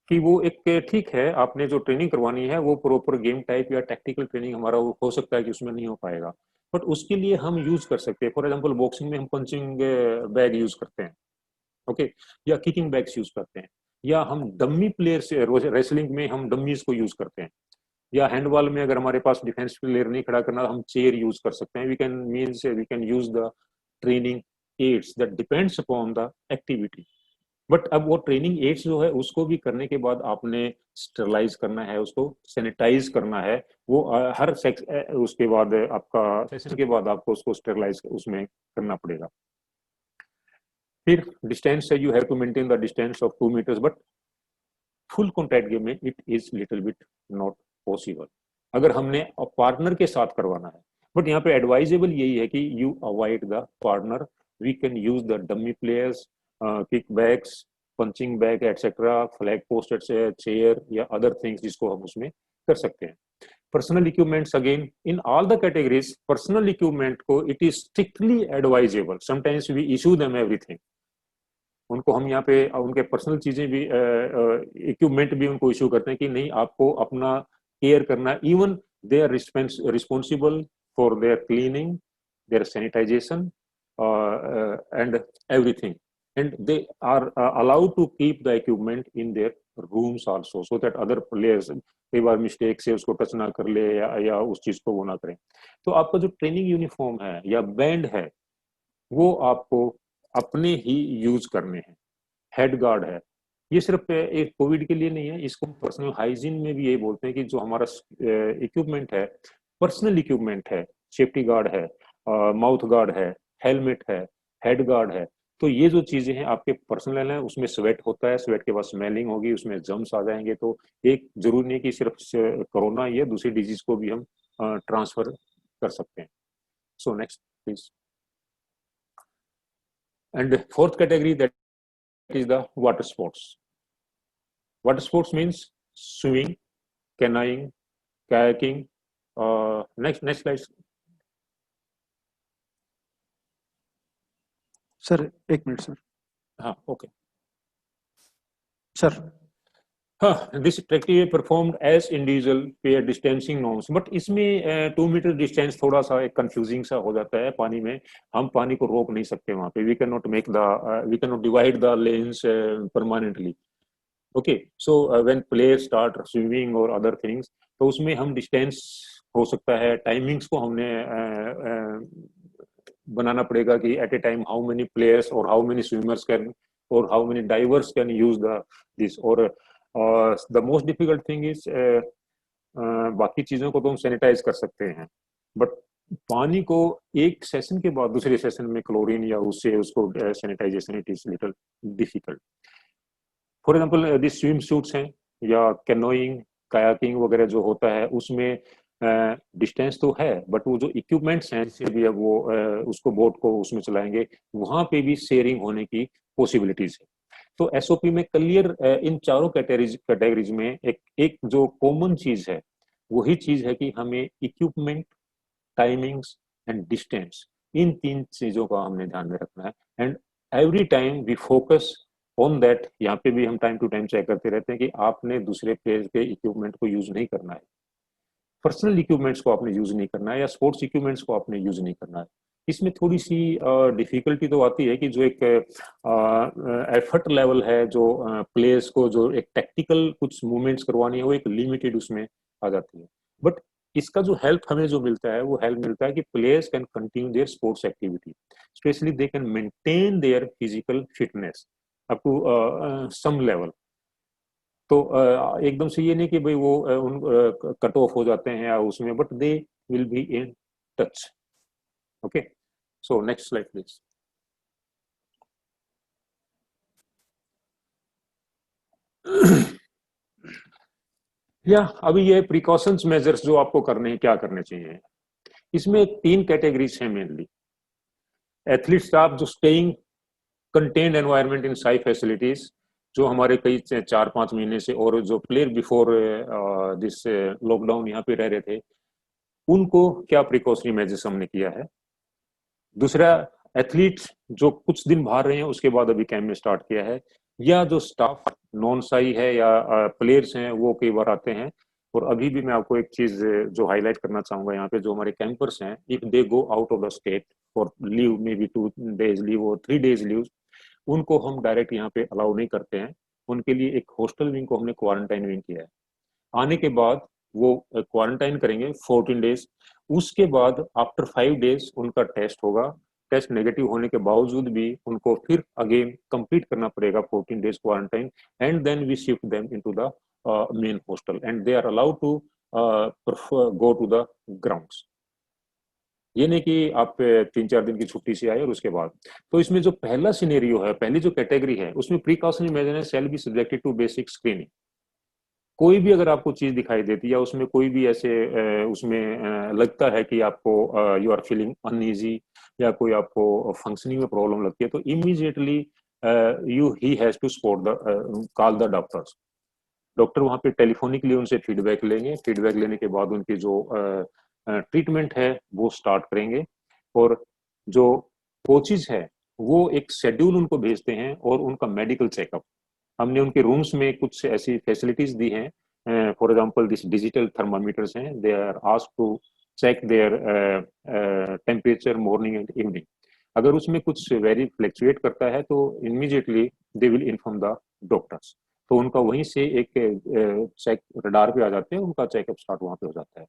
कि वो एक, ठीक है आपने जो ट्रेनिंग करवानी है वो प्रॉपर गेम टाइप या टैक्टिकल ट्रेनिंग हमारा हो सकता है कि उसमें नहीं हो पाएगा, बट उसके लिए हम यूज कर सकते हैं। फॉर एग्जांपल बॉक्सिंग में हम पंचिंग बैग यूज करते हैं, ओके, या किकिंग बैग्स यूज करते हैं, या हम डम्मी प्लेयर्स, रेसलिंग में हम डम्मीज को यूज करते हैं, या हैंडबॉल में अगर हमारे पास डिफेंस प्लेयर नहीं खड़ा करना हम चेयर यूज कर सकते हैं। We can use the training aids that depends upon the activity. But अब वो ट्रेनिंग एड्स जो है उसको भी करने के बाद आपने स्टरलाइज करना है, उसको सैनिटाइज करना है। वो हर सेक्स उसके बाद आपका सेशन के बाद आपको उसको स्टरलाइज उसमें करना पड़ेगा। फिर डिस्टेंस है, you have to maintain the distance of 2 metres, but full contact game में it is little bit not possible अगर हमने पार्टनर के साथ करवाना है। बट यहाँ पे एडवाइजेबल यही है कि you avoid the partner. We can use the dummy players, kick bags, punching bag etcetera, flag post, chair या अदर थिंग्स जिसको हम उसमें कर सकते हैं। Personal equipments, again in all the categories personal equipment को it is strictly advisable. Sometimes we issue them everything, उनको हम यहाँ पे उनके पर्सनल चीजें भी, इक्विपमेंट भी उनको इशू करते हैं कि नहीं आपको अपना केयर करना। Even they are responsible for their cleaning, their sanitisation and everything, and they are allowed to keep the equipment in their rooms also so that other players कई बार मिस्टेक से उसको टच ना कर ले या उस चीज को वो ना करें। तो आपका जो ट्रेनिंग यूनिफॉर्म है या बैंड है वो आपको अपने ही यूज करने हैं। हेड गार्ड है, ये सिर्फ एक कोविड के लिए नहीं है, इसको पर्सनल हाइजीन में भी यही बोलते हैं कि जो हमारा इक्विपमेंट है, पर्सनल इक्विपमेंट है, सेफ्टी गार्ड है, माउथ गार्ड है, हेलमेट है, हेड गार्ड है, तो ये जो चीजें हैं आपके पर्सनल है, उसमें स्वेट होता है, स्वेट के बाद स्मेलिंग होगी, उसमें जम्स आ जाएंगे, तो एक जरूरी नहीं कि सिर्फ कोरोना या दूसरी डिजीज को भी हम ट्रांसफर कर सकते हैं. So next please. And fourth category that is the water sports. Water sports means swimming, canoeing, kayaking. Next slide. Sir एक मिनट सर. हाँ, okay. सर हाँ, this activity performed as individual pair distancing norms, but इसमें 2 metre distance थोड़ा सा एक confusing सा हो जाता है. पानी में हम पानी को रोक नहीं सकते वहां पे. We cannot divide the lanes permanently. Okay, so when players start swimming or other things, तो उसमें हम डिस्टेंस हो सकता है, टाइमिंग्स को हमने बनाना पड़ेगा कि at a time how many players और हाउ मेनी स्विमर्स कैन और how many divers can use this. और the most difficult thing is बाकी चीजों को तो हम सैनिटाइज कर सकते हैं, बट पानी को एक सेशन के बाद दूसरे सेशन में क्लोरीन या उससे उसको sanitisation it is little difficult. For example this swim suits हैं या कैनोइंग कायाकिंग वगैरह जो होता है उसमें डिस्टेंस तो है, बट वो जो इक्विपमेंट्स हैं जिससे भी अब वो उसको बोट को उसमें चलाएंगे, वहां पे भी शेयरिंग होने की पॉसिबिलिटीज है. तो एसओपी में क्लियर इन चारों कैटेगरीज में एक जो कॉमन चीज है वही चीज है कि हमें इक्विपमेंट, टाइमिंग्स एंड डिस्टेंस, इन 3 चीजों का हमने ध्यान में रखना है. And every time we focus on that. यहाँ पे भी हम टाइम टू टाइम चेक करते रहते हैं कि आपने दूसरे प्लेयर के इक्विपमेंट को यूज नहीं करना है, पर्सनल इक्विपमेंट्स को आपने यूज नहीं करना है, या स्पोर्ट्स इक्विपमेंट्स को आपने यूज नहीं करना है. इसमें थोड़ी सी डिफिकल्टी तो आती है कि जो एक एफर्ट लेवल है, जो प्लेयर्स को जो एक टैक्टिकल कुछ मूवमेंट्स करवानी है वो एक लिमिटेड उसमें आ जाती है. बट इसका जो हेल्प हमें जो मिलता है वो हेल्प मिलता है कि players can continue their sports activity, specially they can maintain their physical fitness up to some level. तो एकदम से ये नहीं कि भाई वो कट ऑफ हो जाते हैं या उसमें, but they will be in touch. Okay, so next slide please. या अभी ये प्रिकॉशंस मेजर्स जो आपको करने हैं, क्या करने चाहिए. इसमें 3 कैटेगरीज हैं मेनली. एथलीट स्टाफ जो staying contained environment in साइफ facilities, जो हमारे कई 4-5 महीने से, और जो प्लेयर बिफोर दिस लॉकडाउन यहाँ पे रह रहे थे, उनको क्या प्रिकॉशनरी मेजर्स हमने किया है. दूसरा, एथलीट्स जो कुछ दिन बाहर रहे हैं उसके बाद अभी कैंप में स्टार्ट किया है, या जो स्टाफ नॉन साई है या प्लेयर्स हैं वो कई बार आते हैं. और अभी भी मैं आपको एक चीज जो हाईलाइट करना चाहूंगा यहाँ पे, जो हमारे कैंपर्स हैं, if they go out of the state for leave, may be 2 days leave और 3 days लीव, उनको हम डायरेक्ट यहाँ पे अलाउ नहीं करते हैं. उनके लिए एक हॉस्टल विंग को हमने क्वारंटाइन विंग किया है. आने के बाद वो क्वारंटाइन करेंगे 14 days. उसके बाद आफ्टर 5 days उनका टेस्ट होगा. टेस्ट नेगेटिव होने के बावजूद भी उनको फिर अगेन कंप्लीट करना पड़ेगा 14 days quarantine, and then we shift them into the main hostel and they are allowed to go to the grounds. ये नहीं कि आप 3-4 दिन की छुट्टी से आए और उसके बाद. तो इसमें जो पहला सिनेरियो है, पहली जो कैटेगरी है, उसमें precautionary measures shall be subjected to basic screening. कोई भी अगर आपको चीज दिखाई देती है या उसमें कोई भी ऐसे उसमें लगता है कि आपको यू आर फीलिंग अनईजी या कोई आपको फंक्शनिंग में प्रॉब्लम लगती है, तो इमीडिएटली ही has to spot the call the doctors. Doctor वहां पे टेलीफोनिकली उनसे फीडबैक लेंगे. फीडबैक लेने के बाद उनकी जो ट्रीटमेंट है वो स्टार्ट करेंगे. और जो कोचेज है वो एक शेड्यूल उनको भेजते हैं और उनका मेडिकल चेकअप. हमने उनके रूम्स में कुछ ऐसी फैसिलिटीज दी हैं. For example this digital thermometers हैं. They are asked to check their temperature morning and evening. अगर उसमें कुछ वेरी फ्लक्चुएट करता है तो immediately they will inform the doctors. तो उनका वहीं से एक चेक रडार पे आ जाते हैं, उनका चेकअप स्टार्ट वहां पे हो जाता है.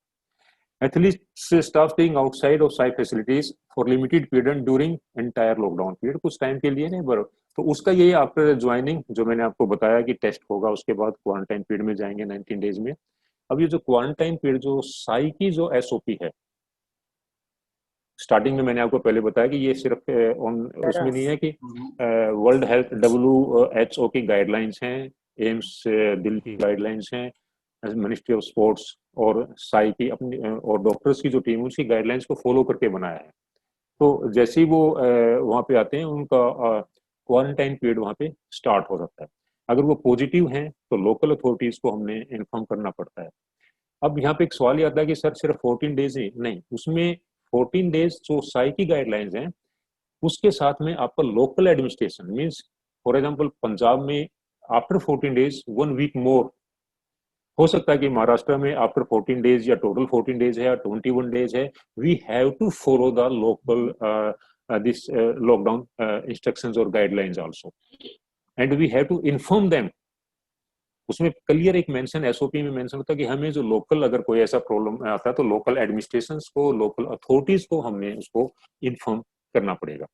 Athletes stop staying outside of site facilities for limited period during entire lockdown period. कुछ टाइम के लिए नहीं, बट तो उसका ये आफ्टर ज्वाइनिंग जो मैंने आपको बताया कि टेस्ट होगा, उसके बाद क्वारंटाइन पीरियड में जाएंगे 19 days में. अब ये जो क्वारंटाइन पीरियड, जो साई की जो एसओपी है, स्टार्टिंग में मैंने आपको पहले बताया कि ये सिर्फ उसमें नहीं है कि वर्ल्ड हेल्थ WHO की गाइडलाइंस हैं, एम्स दिल्ली की गाइडलाइंस हैं, मिनिस्ट्री ऑफ स्पोर्ट्स और साई की अपनी और डॉक्टर्स की जो टीम उसकी गाइडलाइंस को फॉलो करके बनाया है। तो जैसे ही वो वहाँ पे आते हैं उनका क्वारंटाइन पीरियड वहाँ पे स्टार्ट हो जाता है। अगर वो पॉजिटिव हैं तो लोकल अथॉरिटीज को हमने इन्फॉर्म करना पड़ता है। अब यहाँ पे एक सवाल ये आता है कि सर सिर्फ 14 डेज ही नहीं, उसमें 14 डेज जो साई की गाइडलाइंस हैं उसके साथ में आपका local administration means for example Punjab में आफ्टर 14 डेज 1 वीक मोर हो सकता है कि महाराष्ट्र में आफ्टर 14 डेज या टोटल 14 डेज है या 21 डेज है, we have to follow the local this lockdown instructions और guidelines also and we have to inform them. उसमें क्लियर एक मेंशन एसओपी में मेंशन होता है कि हमें जो लोकल अगर कोई ऐसा प्रॉब्लम आता है तो लोकल एडमिनिस्ट्रेशंस को, लोकल अथॉरिटीज को हमने उसको इन्फॉर्म करना पड़ेगा।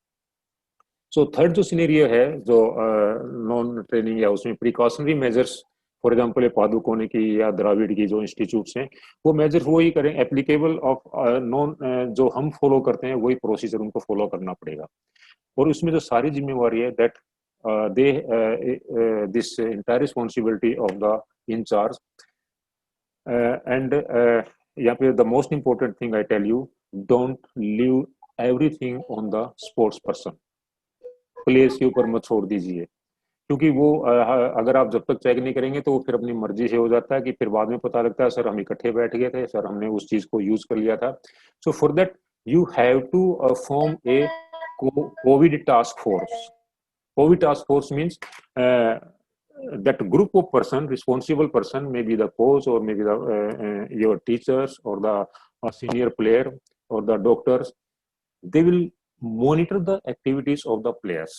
सो थर्ड जो सिनेरियो है जो नॉन ट्रेनिंग या उसमें precautionary measures for example Padukone की या द्राविड की जो इंस्टीट्यूट्स हैं वो मेजर्स वही करें एप्लीकेबल ऑफ नॉन जो हम फॉलो करते हैं वही प्रोसीजर उनको फॉलो करना पड़ेगा। और उसमें जो सारी जिम्मेवारी है that they this entire responsibility of the incharge and यहाँ पे the most important thing I tell you, don't leave everything on the sports person. Players के ऊपर मत छोड़ दीजिए क्योंकि वो अगर आप जब तक चेक नहीं करेंगे तो वो फिर अपनी मर्जी से हो जाता है कि फिर बाद में पता लगता है सर हम इकट्ठे बैठ गए थे, सर हमने उस चीज को यूज कर लिया था। So for that you have to form a COVID task force. COVID task force means that group of person, responsible person, maybe the coach or maybe the your teachers or the senior player or the doctors, they will monitor the activities of the players.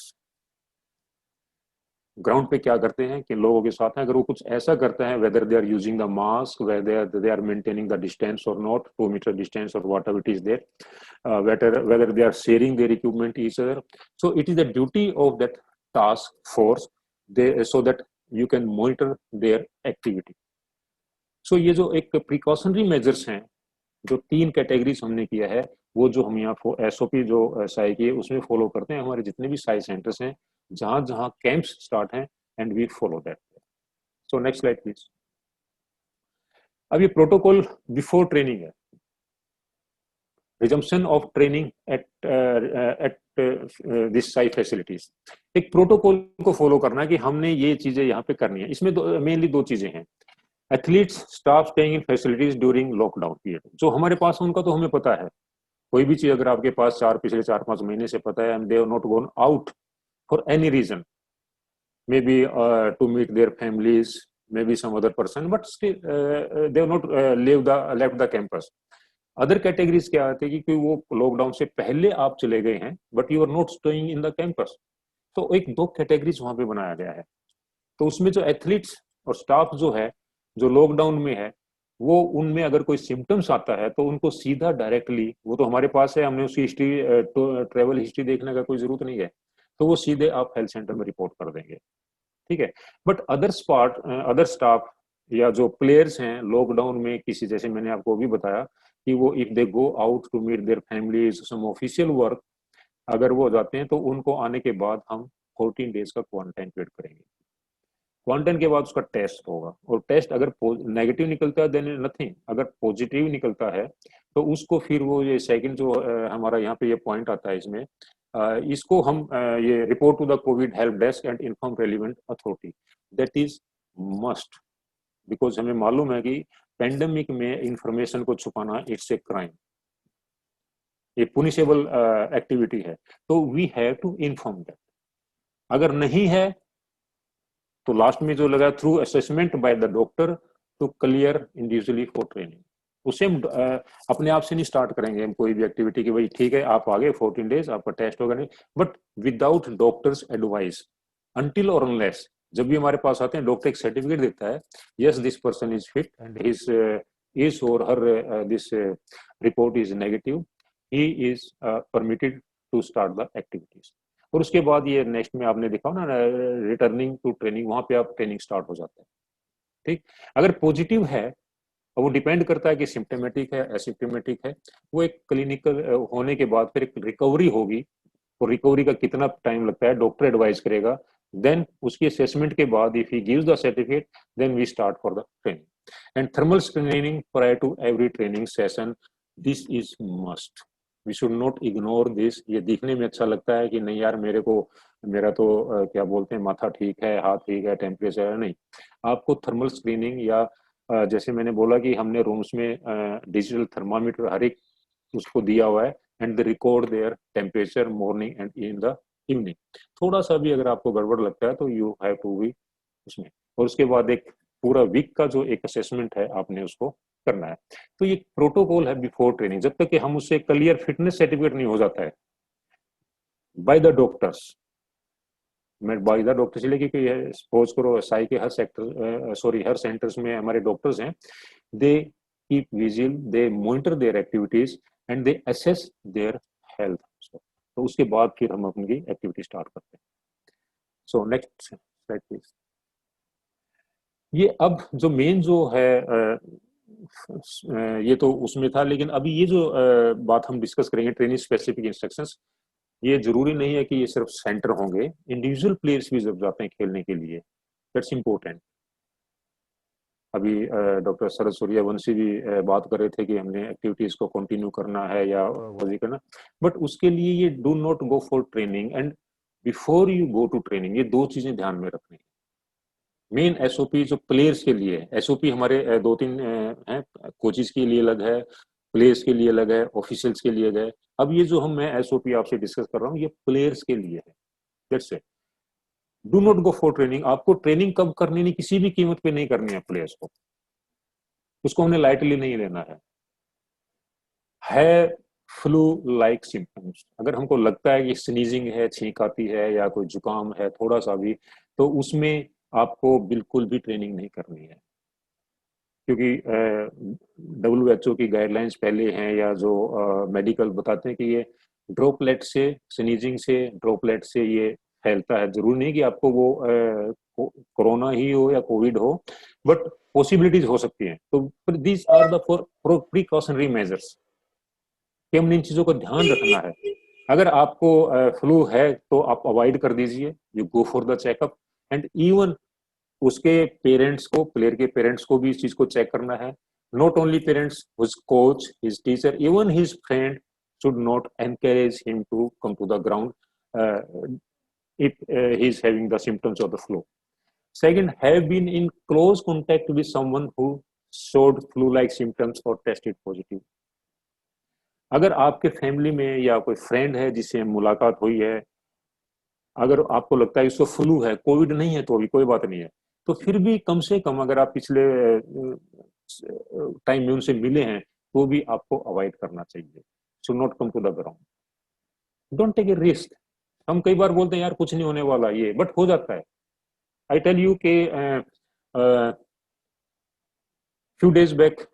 Ground पे क्या करते हैं कि लोगों के साथ हैं, अगर वो कुछ ऐसा करते हैं whether they are using the mask, whether they are maintaining the distance और नॉट 2 मीटर डिस्टेंस और whatever it is there, whether they are sharing their equipment each other. So it is the duty of that task force so that you can monitor their activity. So ये जो एक precautionary measures हैं जो 3 categories हमने किया है वो जो हम यहाँ एसओपी जो साई की है उसमें फॉलो करते हैं। हमारे जितने भी साई सेंटर्स हैं जहां जहां कैंप्स स्टार्ट हैं and we follow that. So next slide please. अब ये प्रोटोकॉल बिफोर ट्रेनिंग है, resumption of training at this SAI facilities. एक प्रोटोकॉल को फॉलो करना है कि हमने ये चीजें यहाँ पे करनी है। इसमें मेनली 2 चीजें हैं, athletes staff staying in facilities during lockdown period. जो हमारे पास है उनका तो हमें पता है, कोई भी चीज अगर आपके पास पिछले 4-5 महीने से पता है and they have not gone out for any reason, maybe to meet their families, maybe some other person, but still they have not left the campus. Other categories क्या आते हैं कि वो लॉकडाउन से पहले आप चले गए हैं but you are not staying in the campus. तो एक 2 कैटेगरीज वहां पे बनाया गया है। तो उसमें जो एथलीट्स और स्टाफ जो है जो लॉकडाउन में है वो उनमें अगर कोई सिम्टम्स आता है तो उनको सीधा डायरेक्टली, वो तो हमारे पास है, हमने उसकी हिस्ट्री ट्रेवल हिस्ट्री देखने का कोई जरूरत नहीं है, तो वो सीधे आप हेल्थ सेंटर में रिपोर्ट कर देंगे, ठीक है। बट अदर स्टाफ या जो प्लेयर्स हैं लॉकडाउन में किसी, जैसे मैंने आपको भी बताया कि वो if they go out to meet their families some official work, अगर वो जाते हैं तो उनको आने के बाद हम 14 डेज का क्वारंटाइन पीरियड करेंगे। क्वारंटाइन के बाद उसका टेस्ट होगा और टेस्ट अगर नेगेटिव निकलता है देन नथिंग, अगर पॉजिटिव निकलता है तो उसको फिर वो ये सेकंड जो हमारा यहाँ पे ये पॉइंट आता है इसमें, इसको हम ये report to the COVID help desk and inform relevant authority, that is must, because हमें मालूम है कि पेंडेमिक में इंफॉर्मेशन को छुपाना इट्स ए क्राइम, ये पुनिशेबल एक्टिविटी है, तो we have to inform that. अगर नहीं है तो लास्ट में जो लगा through assessment by the doctor to clear individually for training, उसे हम अपने आप से नहीं स्टार्ट करेंगे हम कोई भी एक्टिविटी कि भाई ठीक है आप आगे 14 डेज आपका टेस्ट होगा, नहीं, but without doctors advice until और अनलेस, जब भी हमारे पास आते हैं डॉक्टर एक सर्टिफिकेट देता है yes this person is fit and his or her this report is negative, he is permitted to start the activities. और उसके बाद ये नेक्स्ट में आपने देखा ना रिटर्निंग टू ट्रेनिंग, वहां पे आप ट्रेनिंग स्टार्ट हो जाता है, ठीक। अगर पॉजिटिव है वो डिपेंड करता है कि सिम्टोमेटिक है, एसिम्टोमेटिक है। वो एक क्लिनिकल होने के बाद फिर एक रिकवरी होगी, और रिकवरी का कितना टाइम लगता है डॉक्टर एडवाइस करेगा। देन उसकी असेसमेंट के बाद if he gives the certificate, then we start for the training. And thermal screening prior to every training session, this is must, we should not ignore this. ये दिखने में अच्छा लगता है कि नहीं यार मेरा तो क्या बोलते हैं, माथा ठीक है, हाथ ठीक है, टेम्परेचर है, नहीं। आपको थर्मल स्क्रीनिंग या जैसे मैंने बोला कि हमने रूम्स में डिजिटल थर्मामीटर हर एक उसको दिया हुआ है, and they record their temperature morning and in the evening. थोड़ा सा भी अगर आपको गड़बड़ लगता है तो यू हैव टू बी उसमें, और उसके बाद एक पूरा वीक का जो एक असेसमेंट है आपने उसको करना है। तो ये प्रोटोकॉल है बिफोर ट्रेनिंग। जब तक कि हम उससे क्लियर फिटनेस सर्टिफिकेट नहीं हो जाता है बाय द डॉक्टर्स, मैं बाय द डॉक्टर्स इसलिए क्योंकि सपोज करो साई के हर हर सेंटर्स में हमारे डॉक्टर्स हैं, they keep vigil, they monitor their activities and they assess their health. तो उसके बाद फिर हम अपनी एक्टिविटी स्टार्ट करते हैं। सो नेक्स्ट स्लाइड प्लीज। ये अब जो मेन जो है ये तो उसमें था, लेकिन अभी ये जो बात हम डिस्कस करेंगे ट्रेनिंग स्पेसिफिक इंस्ट्रक्शंस, ये जरूरी नहीं है कि ये सिर्फ सेंटर होंगे, इंडिविजुअल प्लेयर्स भी जब जाते हैं खेलने के लिए, दैट्स इम्पोर्टेंट। अभी डॉक्टर शरद सूर्यवंशी भी बात कर रहे थे कि हमने एक्टिविटीज को कंटिन्यू करना है या वही करना, बट उसके लिए ये do not go for training and before you go to training, ये दो चीजें ध्यान में रखनी है। मेन एसओपी जो प्लेयर्स के लिए, एसओपी हमारे दो तीन हैं, कोचेस के लिए अलग है, प्लेयर्स के लिए अलग है, ऑफिशियल्स के लिए अलग है। अब ये जो मैं एसओपी आपसे डिस्कस कर रहा हूँ ये प्लेयर्स के लिए है। That's it, do not go for training. आपको ट्रेनिंग कब करनी नहीं, किसी भी कीमत पे नहीं करनी है प्लेयर्स को, उसको हमने लाइटली नहीं लेना है फ्लू लाइक सिम्टम्स, अगर हमको लगता है कि स्नीजिंग है, छींक आती है या कोई जुकाम है थोड़ा सा भी, तो उसमें आपको बिल्कुल भी ट्रेनिंग नहीं करनी है, क्योंकि WHO की गाइडलाइंस पहले हैं या जो मेडिकल बताते हैं कि ये ड्रॉपलेट से, स्नीजिंग से, ड्रॉपलेट से ये फैलता है। जरूरी नहीं कि आपको वो कोरोना ही हो या कोविड हो, बट पॉसिबिलिटीज हो सकती हैं। तो these are the for precautionary measures कि हमने इन चीजों का ध्यान रखना है। अगर आपको फ्लू है तो आप अवॉइड कर दीजिए, you go for the checkup. And even उसके पेरेंट्स को, प्लेयर के पेरेंट्स को भी इस चीज को चेक करना है। Not only parents, his coach, his teacher, even his friend should not encourage him to come to the ground if he is having the symptoms of the flu. Second, have been in close contact with someone who showed flu-like symptoms or tested positive. अगर आपके family में या कोई friend है जिससे मुलाकात हुई है, अगर आपको लगता है इसको फ्लू है, कोविड नहीं है तो भी कोई बात नहीं है, तो फिर भी कम से कम अगर आप पिछले टाइम में उनसे मिले हैं तो भी आपको अवॉइड करना चाहिए। So not come to the ground, don't take a risk. हम कई बार बोलते हैं यार कुछ नहीं होने वाला ये, बट हो जाता है। आई टेल यू के फ्यू डेज बैक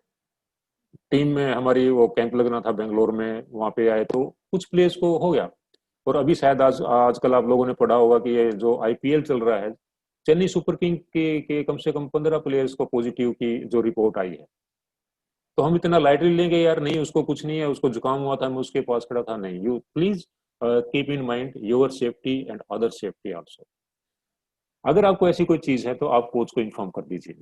टीम में हमारी वो कैंप लगना था बेंगलोर में, वहां पे आए तो कुछ प्लेयर्स को हो गया। और अभी शायद आजकल आप लोगों ने पढ़ा होगा कि ये जो आईपीएल चल रहा है, चेन्नई सुपर किंग के कम से कम 15 प्लेयर्स को पॉजिटिव की जो रिपोर्ट आई है। तो हम इतना लाइटली लेंगे यार नहीं उसको कुछ नहीं है, उसको जुकाम हुआ था, मैं उसके पास खड़ा था, नहीं। You please keep in mind your safety and other safety also. अगर आपको ऐसी कोई चीज है तो आप कोच को इन्फॉर्म कर दीजिए।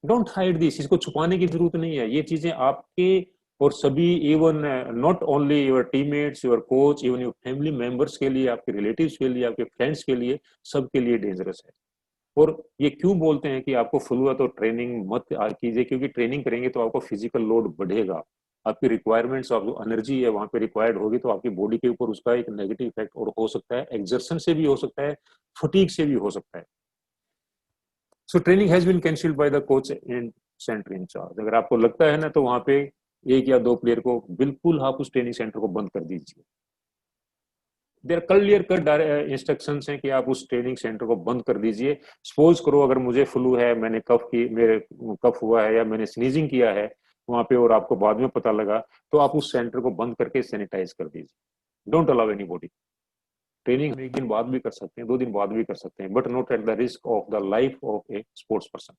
डोंट हाइड दिस, इसको छुपाने की जरूरत नहीं है। ये चीजें आपके और सभी, even not only your teammates, your coach, even your family members के लिए, आपके रिलेटिव्स के लिए, आपके फ्रेंड्स के लिए, सबके लिए डेंजरस है। और ये क्यों बोलते हैं कि आपको फ्लू है तो ट्रेनिंग मत कीजिए, क्योंकि ट्रेनिंग करेंगे तो आपको फिजिकल लोड बढ़ेगा, आपकी रिक्वायरमेंट्स ऑफ जो एनर्जी है वहां पे रिक्वायर्ड होगी, तो आपकी बॉडी के ऊपर उसका एक नेगेटिव इफेक्ट और हो सकता है, एक्सर्शन से भी हो सकता है, फटीग से भी हो सकता है। So training has been cancelled by the coach and centre incharge. अगर आपको लगता है ना तो वहां पे एक या दो प्लेयर को बिल्कुल आप उस ट्रेनिंग सेंटर को बंद कर दीजिए। देयर क्लियर कट इंस्ट्रक्शंस हैं कि आप उस ट्रेनिंग सेंटर को बंद कर दीजिए। सपोज करो अगर मुझे फ्लू है, मैंने मेरे कफ हुआ है या मैंने स्नीजिंग किया है वहां पे और आपको बाद में पता लगा, तो आप उस सेंटर को बंद करके सैनिटाइज कर दीजिए। Don't allow anybody. ट्रेनिंग हम एक दिन बाद भी कर सकते हैं, 2 दिन बाद भी कर सकते हैं, but not at the risk of the life of a sports person.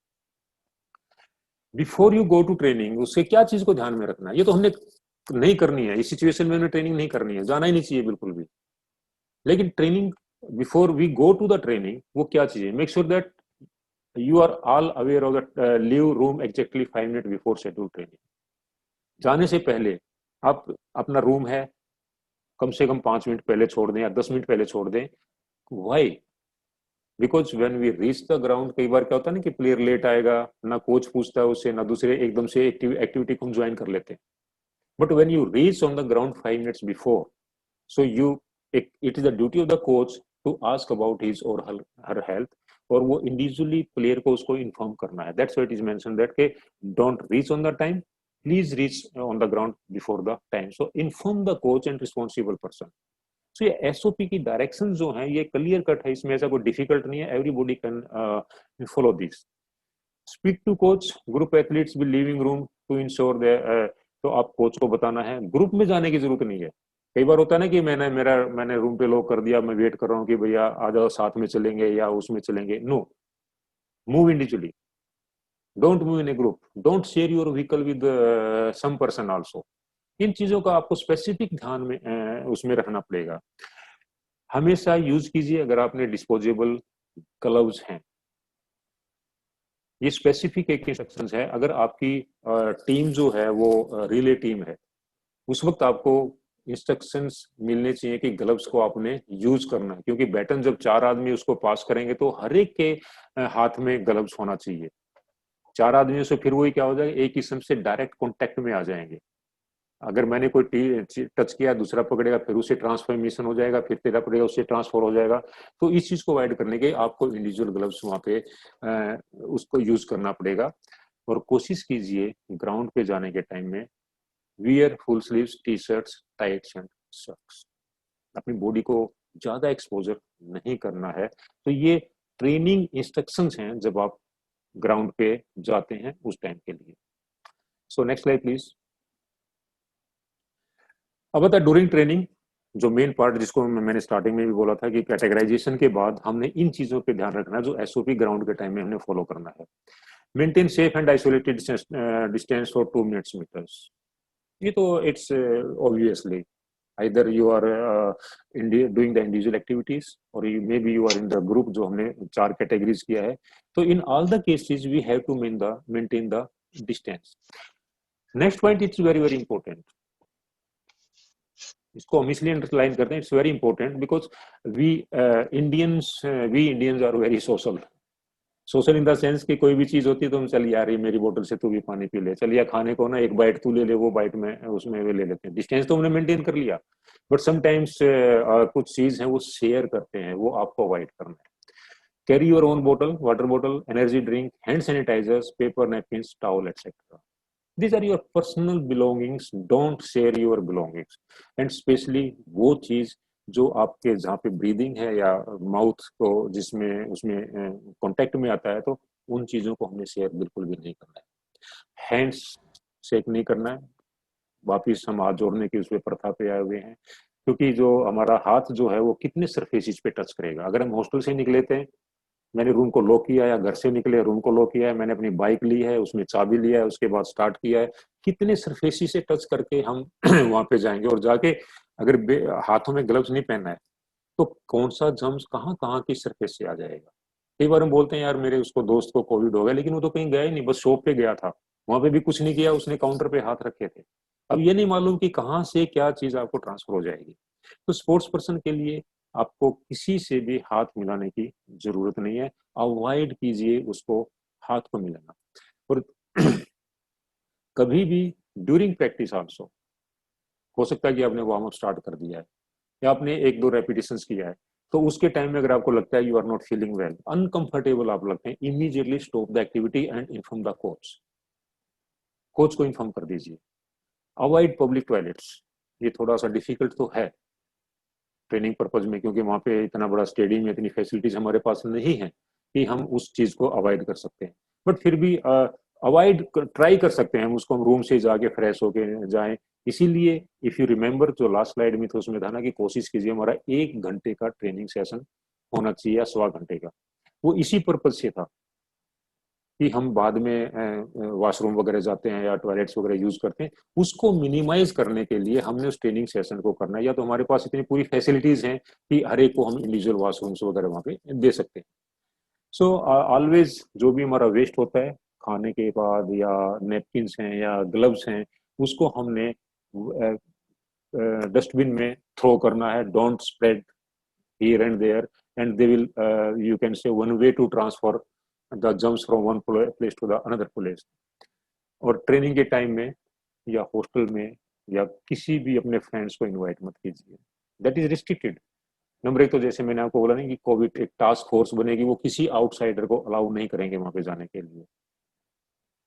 Before you go to training उससे क्या चीज को ध्यान में रखना है, ये तो हमने नहीं करनी है, इस सिचुएशन में हमें ट्रेनिंग नहीं करनी है, जाना ही नहीं चाहिए बिल्कुल भी। लेकिन training before we go to the training वो क्या चीज है, make sure that you are all aware of the leave room exactly 5 minute before schedule training. जाने से पहले आप अपना रूम है कम से कम 5 मिनट पहले छोड़ दें या 10 मिनट पहले छोड़ दें। Why? Because when we reach the ground, कई बार क्या होता है ना कि प्लेयर लेट आएगा, ना कोच पूछता है उससे, ना दूसरे एकदम से एक्टिविटी को हम ज्वाइन कर लेते हैं। But when you reach on the ground 5 minutes before, so you it is the duty of the coach to ask about his or her health, और वो इंडिविजुअली प्लेयर को उसको इन्फॉर्म करना है। That's why it is mention that के don't reach on the time, please reach on the ground before the time, so inform the coach and responsible person. So ये SOP की direction जो है ये क्लियर कट है, इसमें ऐसा कोई डिफिकल्ट नहीं है, everybody can follow this. Speak to coach, group athletes भी living room to ensure they, तो आप कोच को बताना है, ग्रुप में जाने की जरूरत नहीं है। कई बार होता है ना कि मैंने रूम पे लॉक कर दिया, मैं वेट कर रहा हूँ कि भैया आ जाओ साथ में चलेंगे या उसमें चलेंगे। No, move individually, don't move in a group, don't share your vehicle with some person also. इन चीजों का आपको स्पेसिफिक ध्यान में उसमें रखना पड़ेगा। हमेशा यूज कीजिए अगर आपने डिस्पोजेबल ग्लव्स हैं, ये स्पेसिफिक एक इंस्ट्रक्शंस है। अगर आपकी टीम जो है वो रिले टीम है, उस वक्त आपको इंस्ट्रक्शंस मिलने चाहिए कि ग्लव्स को आपने यूज करना है, क्योंकि बैटन जब 4 आदमी उसको पास करेंगे तो हर एक के हाथ में ग्लव्स होना चाहिए। 4 आदमियों से फिर वही क्या हो जाएगा, एक किस्म से डायरेक्ट कॉन्टेक्ट में आ जाएंगे। अगर मैंने कोई टच किया, दूसरा पकड़ेगा, फिर उससे ट्रांसफॉर्मेशन हो जाएगा, फिर तेरा पकड़ेगा, उससे ट्रांसफर हो जाएगा। तो इस चीज को अवॉइड करने के आपको इंडिविजुअल ग्लव्स वहां पे उसको यूज करना पड़ेगा। और कोशिश कीजिए ग्राउंड पे जाने के टाइम में wear full sleeves T shirts, tights and socks. अपनी बॉडी को ज्यादा एक्सपोजर नहीं करना है। तो ये ट्रेनिंग इंस्ट्रक्शंस हैं जब आप ग्राउंड पे जाते हैं उस टाइम के लिए। सो नेक्स्ट स्लाइड प्लीज। अब बता ड्यूरिंग ट्रेनिंग जो मेन पार्ट जिसको मैंने स्टार्टिंग में भी बोला था कि कैटेगराइजेशन के बाद हमने इन चीजों पे ध्यान रखना है जो एसओपी ग्राउंड के टाइम में हमने फॉलो करना है। Maintain safe and isolated distance for 2 metres. ये तो it's obviously either you are doing the individual activities or maybe you are in the group जो हमने 4 कैटेगरीज किया है। तो in all the cases we have to maintain the distance. Next point, it's very very important. इसको हम इसलिए underline करते हैं, it's very important because we Indians are very social in the sense कि कोई भी चीज होती है तो हम चल यार ये मेरी बोतल से तू भी पानी पी ले, चल या खाने को ना एक बाइट तू ले ले, वो बाइट में उसमें वे ले लेते हैं। डिस्टेंस तो हमने मेंटेन कर लिया, बट समटाइम्स कुछ चीज है वो शेयर करते हैं, वो आपको अवॉइड करना है। कैरी योर ओन बोतल, वाटर बोतल, energy drink, hand sanitisers, paper napkins, towel etcetera. These are your personal belongings. Don't share your belongings. And especially वो चीज जो आपके जहाँ पे ब्रीदिंग है या माउथ को जिसमें उसमें कांटेक्ट में आता है, तो उन चीजों को हमने शेयर बिल्कुल भी नहीं करना है। हैंड्स शेक नहीं करना है। वापिस हम हाथ जोड़ने की उसमें प्रथा पे आए हुए हैं, क्योंकि जो हमारा हाथ जो है वो कितने सरफेसिस पे टच करेगा। अगर हम हॉस्टल से निकले थे, मैंने रूम को लॉक किया, या घर से निकले रूम को लॉक किया है, मैंने अपनी बाइक ली है, उसमें चाबी लिया है, उसके बाद स्टार्ट किया है, कितने सरफेसी से टच करके हम वहां पे जाएंगे। और जाके अगर हाथों में ग्लव्स नहीं पहनना है तो कौन सा जम्स कहाँ कहाँ की सरफेस से आ जाएगा। कई बार हम बोलते हैं यार मेरे उसको दोस्त को कोविड हो गया, लेकिन वो तो कहीं गया ही नहीं, बस शॉप पे गया था, वहां पे भी कुछ नहीं किया, उसने काउंटर पे हाथ रखे थे। अब ये नहीं मालूम कि कहाँ से क्या चीज आपको ट्रांसफर हो जाएगी। तो स्पोर्ट्स पर्सन के लिए आपको किसी से भी हाथ मिलाने की जरूरत नहीं है, अवॉइड कीजिए उसको हाथ को मिलाना। और कभी भी ड्यूरिंग प्रैक्टिस आल्सो, हो सकता है कि आपने वार्म अप स्टार्ट कर दिया है या आपने 1-2 रेपिटेशंस किया है, तो उसके टाइम में अगर आपको लगता है you are not feeling well, uncomfortable आप लगते हैं, immediately stop the activity and inform the coach. Coach को इन्फॉर्म कर दीजिए। Avoid public toilets. ये थोड़ा सा डिफिकल्ट तो है ट्रेनिंग पर्पज में, क्योंकि वहां पे इतना बड़ा स्टेडियम, इतनी फैसिलिटीज हमारे पास नहीं है कि हम उस चीज को अवॉइड कर सकते हैं। बट फिर भी अवॉइड ट्राई कर सकते हैं हम उसको, हम रूम से जाके फ्रेश होके जाएं। इसीलिए इफ यू रिमेंबर जो लास्ट स्लाइड में तो उसमें था ना कि कोशिश कीजिए हमारा 1 घंटे का ट्रेनिंग सेशन होना चाहिए या 1.25 घंटे का, वो इसी पर्पज से था कि हम बाद में वॉशरूम वगैरह जाते हैं या टॉयलेट्स वगैरह यूज करते हैं, उसको मिनिमाइज करने के लिए हमने उस ट्रेनिंग सेशन को करना है। या तो हमारे पास इतनी पूरी फैसिलिटीज हैं कि हर एक को हम इंडिविजुअल वॉशरूम्स वगैरह वहाँ पे दे सकते हैं। सो ऑलवेज जो भी हमारा वेस्ट होता है खाने के बाद, या नेपकिन्स हैं या ग्लव्स हैं, उसको हमने डस्टबिन में थ्रो करना है। Don't spread here and there, and they will you can say one way to transfer the germs from one place to the another place. और ट्रेनिंग के टाइम में या हॉस्टल में या किसी भी अपने फ्रेंड्स को इनवाइट मत कीजिए, दैट इज रिस्ट्रिक्टेड। नंबर एक तो जैसे मैंने आपको बोला नहीं कि कोविड एक टास्क फोर्स बनेगी, वो किसी आउटसाइडर को अलाउ नहीं करेंगे वहां पे जाने के लिए।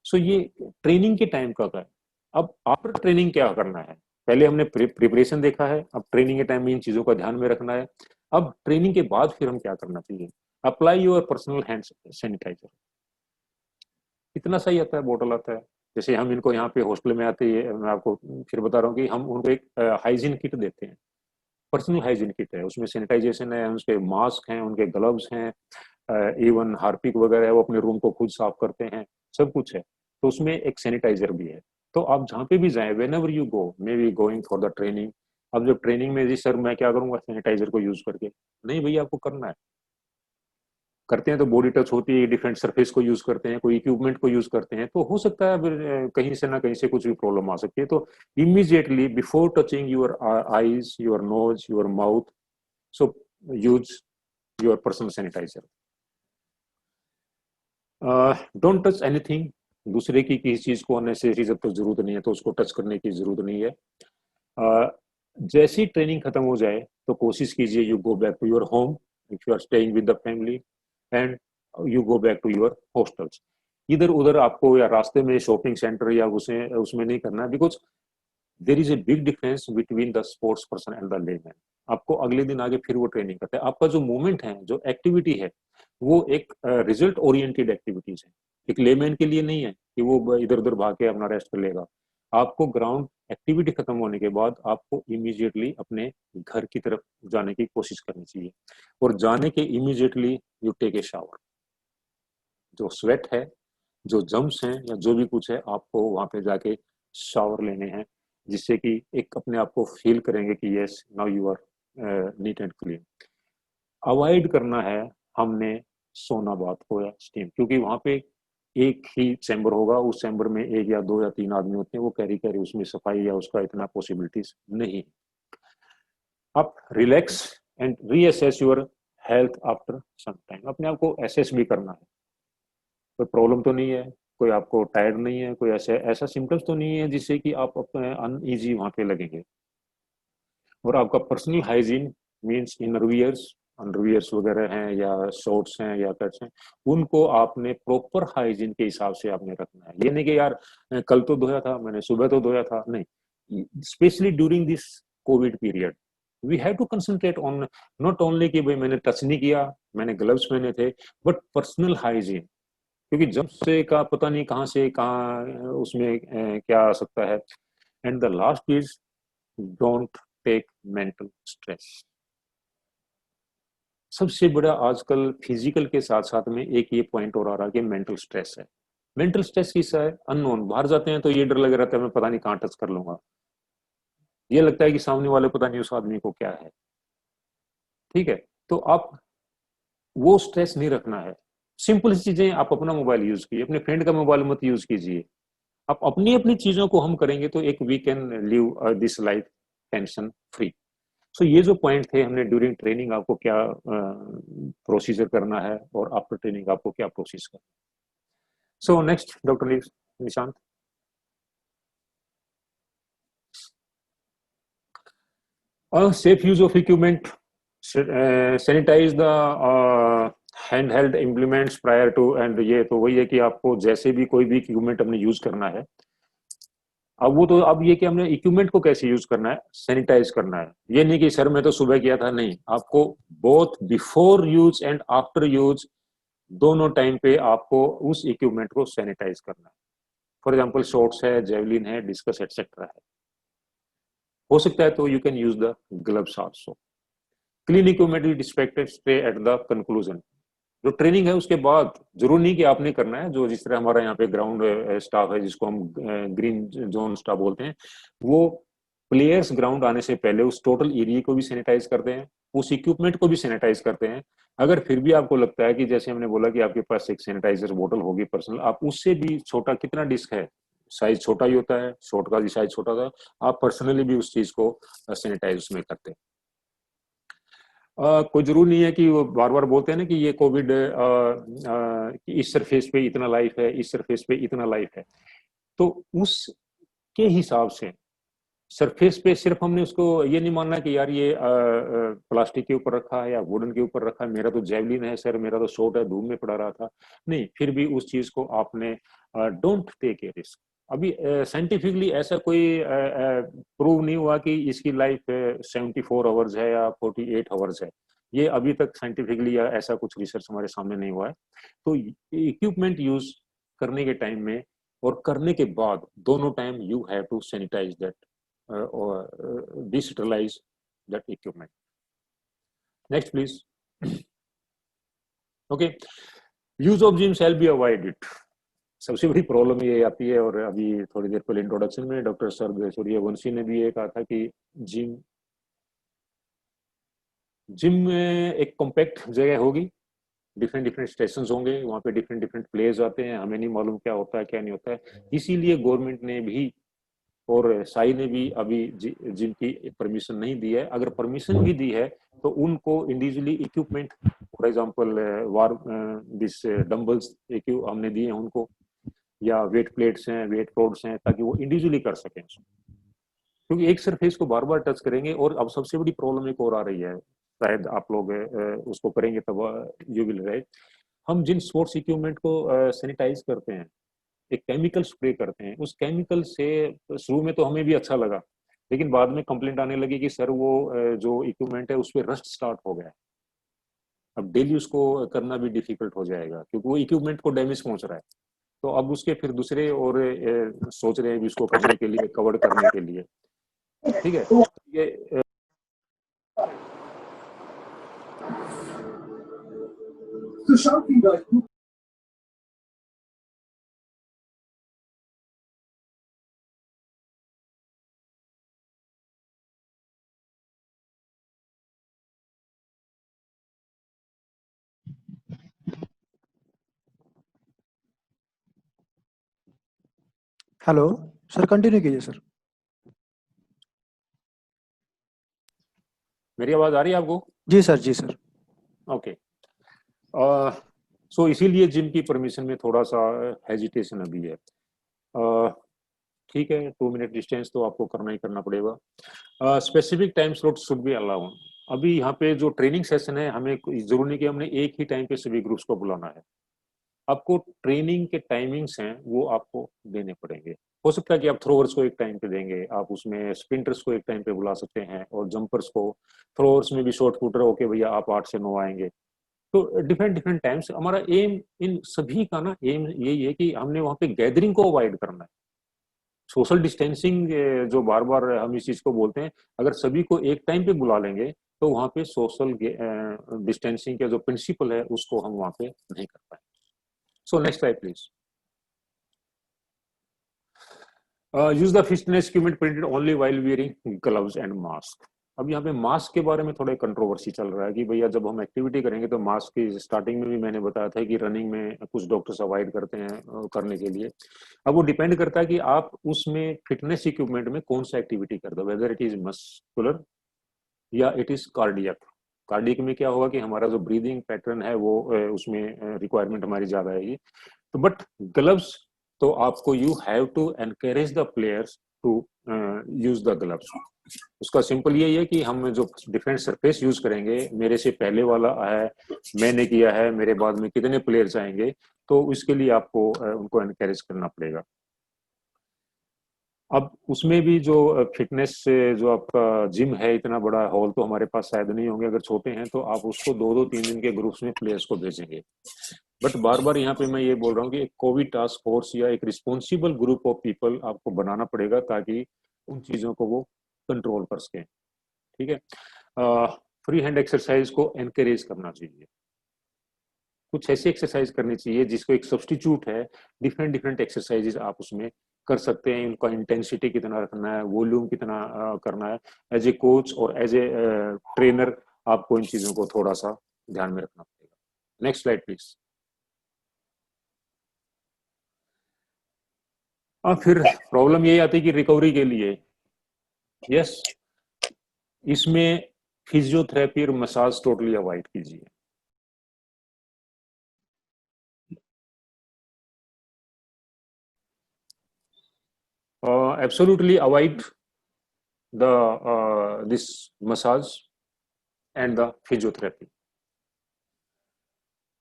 सो ये ट्रेनिंग के टाइम का है। अब आफ्टर ट्रेनिंग क्या करना है, पहले हमने प्रिपरेशन देखा है, अब ट्रेनिंग के टाइम में इन चीजों का ध्यान में रखना है। अब ट्रेनिंग के बाद फिर हम क्या करना चाहिए, apply your personal hand sanitiser. इतना सही आता है, बोतल आता है। जैसे हम इनको यहाँ पे हॉस्टल में आते हैं, मैं आपको फिर बता रहा हूँ कि हम उनको एक हाइजीन किट देते हैं, पर्सनल हाइजीन किट है, उसमें सैनिटाइजेशन है, उसके मास्क हैं, उनके ग्लव्स हैं, इवन हार्पिक वगैरह है, वो अपने रूम को खुद साफ करते हैं, सब कुछ है। तो उसमें एक सैनिटाइजर भी है। तो आप जहाँ पे भी जाएं, when ever you go, may be going for the training, अब जब ट्रेनिंग में जी सर मैं क्या करूंगा सैनिटाइजर को यूज करके, नहीं भैया आपको करना है। करते हैं तो बॉडी टच होती है, डिफरेंट सरफेस को यूज करते हैं, कोई इक्विपमेंट को यूज करते हैं, तो हो सकता है कहीं से ना कहीं से कुछ भी प्रॉब्लम आ सकती है। तो immediately before touching your eyes, your nose, your mouth, so use your personal sanitiser. Don't touch anything, दूसरे की किसी चीज को अननेसेसरी जब तक जरूरत नहीं है तो उसको टच करने की जरूरत नहीं है। जैसी ट्रेनिंग खत्म हो जाए तो कोशिश कीजिए you go back to your home if you are staying with the family, and you go back to your hostels. इधर उधर आपको या रास्ते में शॉपिंग सेंटर या उसमें नहीं करना है, because there is a big difference between the sports person and the layman. आपको अगले दिन आगे फिर वो ट्रेनिंग करते हैं, आपका जो मूवमेंट है, जो एक्टिविटी है, वो एक रिजल्ट ओरिएंटेड एक्टिविटीज है। एक लेमैन के लिए नहीं है कि वो इधर उधर भाग के अपना रेस्ट कर लेगा। आपको ग्राउंड एक्टिविटी खत्म होने के बाद आपको इमीडिएटली अपने घर की तरफ जाने की कोशिश करनी चाहिए, और जाने के immediately you take a shower. जो स्वेट है, जो जम्स हैं या जो भी कुछ है, आपको वहां पे जाके शावर लेने हैं, जिससे कि एक अपने आप को फील करेंगे कि yes now you are neat and clean. Avoid करना है हमने सोना बाथ को या स्टीम, क्योंकि वहां पे एक ही चैम्बर होगा, उस चैम्बर में एक या दो या तीन आदमी होते हैं, वो कैरी उसमें सफाई या उसका इतना पॉसिबिलिटीज नहीं। आप relax and reassess your health after some time, अपने आप को एसेस भी करना है। कोई प्रॉब्लम तो नहीं है, कोई आपको टायर्ड नहीं है, कोई ऐसा सिम्टम्स तो नहीं है जिससे कि आप अपने अनईजी वहां पे लगेंगे। और आपका पर्सनल हाइजीन मीन्स इनरवियर्स, अंडरवियर्स वगैरह हैं या शॉर्ट्स हैं या कट्स हैं, उनको आपने प्रॉपर हाइजीन के हिसाब से आपने रखना है। ये नहीं कि यार कल तो धोया था मैंने, सुबह तो धोया था, नहीं। Specially during this COVID period we have to concentrate on not only कि भाई मैंने टच नहीं किया, मैंने ग्लव्स पहने थे, बट पर्सनल हाइजीन, क्योंकि जब से का पता नहीं कहाँ से कहाँ उसमें क्या आ सकता है। And the last is don't take mental stress. सबसे बड़ा आजकल फिजिकल के साथ साथ में एक ये पॉइंट और आ रहा है कि मेंटल स्ट्रेस है। मेंटल स्ट्रेस किसका है, अननोन। बाहर जाते हैं तो ये डर लग रहता है मैं पता नहीं कहाँ टच कर लूंगा, ये लगता है कि सामने वाले पता नहीं उस आदमी को क्या है। ठीक है, तो आप वो स्ट्रेस नहीं रखना है। सिंपल सी चीजें, आप अपना मोबाइल यूज कीजिए, अपने फ्रेंड का मोबाइल मत यूज कीजिए। आप अपनी अपनी चीजों को हम करेंगे तो एक we can live this life tension free. So ये जो पॉइंट थे, हमने ड्यूरिंग ट्रेनिंग आपको क्या प्रोसीजर करना है और आफ्टर ट्रेनिंग आपको क्या प्रोसीज करना है। So next doctor Nishant. Safe use of equipment, sanitise the hand held implements prior to, and ये तो वही है कि आपको जैसे भी कोई भी इक्विपमेंट हमने यूज करना है, अब वो तो अब ये कि हमने इक्विपमेंट को कैसे यूज करना है, सैनिटाइज करना है। ये नहीं कि सर मैं तो सुबह किया था, नहीं, आपको both before use and after use दोनों टाइम पे आपको उस इक्विपमेंट को सैनिटाइज करना है। फॉर एग्जांपल शॉर्ट्स है, जेवलिन है, डिस्कस एटसेट्रा है, हो सकता है तो you can use the gloves also. Clean equipment is expected stay at the conclusion. जो ट्रेनिंग है उसके बाद जरूर नहीं कि आपने करना है, जो जिस तरह हमारा यहाँ पे ग्राउंड स्टाफ है जिसको हम ग्रीन जोन स्टाफ बोलते हैं, वो प्लेयर्स ग्राउंड आने से पहले उस टोटल एरिया को भी सैनिटाइज करते हैं, उस इक्विपमेंट को भी सैनिटाइज करते हैं। अगर फिर भी आपको लगता है कि जैसे हमने बोला कि आपके पास एक सैनिटाइजर बोतल होगी पर्सनल, आप उससे भी छोटा, कितना डिस्क है, साइज छोटा ही होता है, शॉट का भी साइज छोटा था, आप पर्सनली भी उस चीज को सैनिटाइज उसमें करते हैं। कोई जरूर नहीं है कि वो बार बार बोलते हैं ना कि ये कोविड इस सरफेस पे इतना लाइफ है, इस सरफेस पे इतना लाइफ है, तो उसके हिसाब से सरफेस पे सिर्फ हमने उसको ये नहीं मानना कि यार ये प्लास्टिक के ऊपर रखा है या वुडन के ऊपर रखा है, मेरा तो जेवलिन है सर, मेरा तो शॉट है, धूप में पड़ा रहा था, नहीं, फिर भी उस चीज को आपने डोंट टेक ए रिस्क। अभी साइंटिफिकली ऐसा कोई प्रूव नहीं हुआ कि इसकी लाइफ 74 आवर्स है या 48 आवर्स है, ये अभी तक साइंटिफिकली या ऐसा कुछ रिसर्च हमारे सामने नहीं हुआ है। तो इक्विपमेंट यूज करने के टाइम में और करने के बाद दोनों time you have to sanitise that or desterilize that equipment. Next, please. Okay. Use of gym shall be avoided. सबसे बड़ी प्रॉब्लम ये आती है, और अभी थोड़ी देर पहले इंट्रोडक्शन में डॉक्टर सूर्यवंशी ने भी ये कहा था कि जिम में एक कॉम्पैक्ट जगह होगी, डिफरेंट डिफरेंट स्टेशन होंगे, वहाँ पे डिफरेंट डिफरेंट प्लेयर्स आते हैं, हमें नहीं मालूम क्या होता है क्या नहीं होता है, इसीलिए गवर्नमेंट ने भी और साई ने भी अभी जिम की परमिशन नहीं दी है। अगर परमिशन भी दी है तो उनको individually equipment, for example war this dumbbells हमने दिए हैं उनको, या वेट प्लेट्स हैं, वेट रोड्स हैं, ताकि वो इंडिविजुअली कर सकें, क्योंकि एक सरफेस को बार बार टच करेंगे। और अब सबसे बड़ी प्रॉब्लम एक और आ रही है, शायद आप लोग उसको करेंगे तब यू विल राइट, हम जिन स्पोर्ट्स इक्विपमेंट को सैनिटाइज करते हैं, एक केमिकल स्प्रे करते हैं, उस केमिकल से शुरू में तो हमें भी अच्छा लगा, लेकिन बाद में कंप्लेंट आने लगी कि सर वो जो इक्विपमेंट है उस पर रस्ट स्टार्ट हो गया है, अब डेली उसको करना भी डिफिकल्ट हो जाएगा क्योंकि वो इक्विपमेंट को डैमेज पहुंच रहा है। तो अब उसके फिर दूसरे और सोच रहे हैं भी उसको करने के लिए, कवर करने के लिए, ठीक है। ये हेलो सर, कंटिन्यू कीजिए सर। मेरी आवाज आ रही है आपको? जी सर, जी सर। ओके। सो इसीलिए जिम की परमिशन में थोड़ा सा हेजिटेशन अभी है। ठीक है, 2 मिनट डिस्टेंस तो आपको करना ही करना पड़ेगा। Specific time slot should be allowed. अभी यहाँ पे जो ट्रेनिंग सेशन है, हमें जरूरी नहीं कि हमने एक ही टाइम पे सभी ग्रुप्स को बुलाना है, आपको ट्रेनिंग के टाइमिंग्स हैं वो आपको देने पड़ेंगे। हो सकता है कि आप थ्रोअर्स को एक टाइम पे देंगे, आप उसमें स्प्रिंटर्स को एक टाइम पे बुला सकते हैं, और जंपर्स को, थ्रोअर्स में भी शॉर्ट पुटर ओके भैया आप 8 से 9 आएंगे। तो डिफरेंट डिफरेंट टाइम्स, हमारा एम इन सभी का ना एम यही है कि हमने वहाँ पे गैदरिंग को अवॉइड करना है। सोशल डिस्टेंसिंग जो बार बार हम इस चीज को बोलते हैं, अगर सभी को एक टाइम पे बुला लेंगे तो वहाँ पे सोशल डिस्टेंसिंग का जो प्रिंसिपल है उसको हम वहाँ पे नहीं कर पाएंगे। सो next slide please. Use the fitness equipment printed only while wearing gloves and mask. अब यहाँ पे मास्क के बारे में थोड़ा कंट्रोवर्सी चल रहा है कि भैया जब हम एक्टिविटी करेंगे तो मास्क की स्टार्टिंग में भी मैंने बताया था कि रनिंग में कुछ डॉक्टर्स अवॉइड करते हैं करने के लिए। अब वो डिपेंड करता है कि आप उसमें फिटनेस इक्विपमेंट में कौन सा एक्टिविटी कर दो, वेदर इट इज मस्कुलर या इट इज कार्डियक। कार्डियक में क्या होगा कि हमारा जो ब्रीदिंग पैटर्न है वो उसमें रिक्वायरमेंट हमारी ज्यादा आएगी। तो बट ग्लव्स तो आपको you have to encourage the players to use the gloves. उसका सिंपल यही है कि हम जो डिफरेंट सरफेस यूज करेंगे, मेरे से पहले वाला है, मैंने किया है, मेरे बाद में कितने प्लेयर्स आएंगे, तो इसके लिए आपको उनको एनकरेज करना पड़ेगा। अब उसमें भी जो फिटनेस से जो आपका जिम है, इतना बड़ा हॉल तो हमारे पास शायद नहीं होंगे, अगर छोटे हैं तो आप उसको 2-2 3 दिन के ग्रुप्स में प्लेयर्स को भेजेंगे। बट बार बार यहाँ पे मैं ये बोल रहा हूँ कि एक कोविड टास्क फोर्स या एक रिस्पॉन्सिबल ग्रुप ऑफ पीपल आपको बनाना पड़ेगा ताकि उन चीजों को वो कंट्रोल कर सकें। ठीक है, फ्री हैंड एक्सरसाइज को एनकरेज करना चाहिए। कुछ ऐसी एक्सरसाइज करनी चाहिए जिसको एक सब्स्टिट्यूट है, डिफरेंट डिफरेंट एक्सरसाइजेज आप उसमें कर सकते हैं। उनका इंटेंसिटी कितना रखना है, वॉल्यूम कितना करना है। एज ए कोच और एज ए ट्रेनर आपको इन चीजों को थोड़ा सा ध्यान में रखना पड़ेगा। Next slide please. फिर प्रॉब्लम ये आती है कि रिकवरी के लिए यस इसमें फिजियोथेरेपी और मसाज टोटली अवॉइड कीजिए। Absolutely avoid the this massage and the physiotherapy.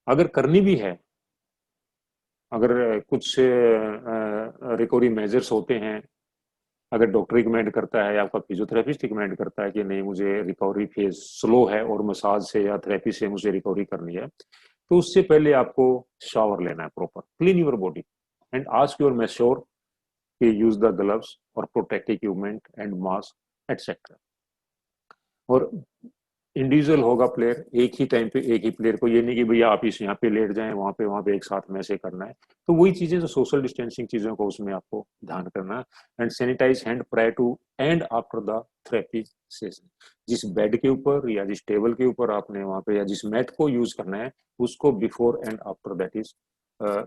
अगर करनी भी है, अगर कुछ रिकवरी मेजर्स होते हैं, अगर डॉक्टर रिकमेंड करता है या आपका फिजियोथेरेपिस्ट रिकमेंड करता है कि नहीं मुझे रिकवरी फेज स्लो है और मसाज से या थेरेपी से मुझे रिकवरी करनी है, तो उससे पहले आपको शावर लेना है, proper clean your body and ask your masseur कि यूज द ग्लव्स और protective equipment and mask etcetera. और इंडिविजुअल होगा प्लेयर, एक ही टाइम पे एक ही प्लेयर को, ये नहीं कि भैया आप इस यहाँ पे लेट जाएं वहाँ पे एक साथ में से करना है। तो वही चीजें जो सोशल डिस्टेंसिंग चीजों को उसमें आपको ध्यान करना है। And sanitise hand prior to and after the therapy session. जिस बेड के ऊपर या जिस टेबल के ऊपर आपने वहाँ पे या जिस मैट को यूज करना है उसको before and after that is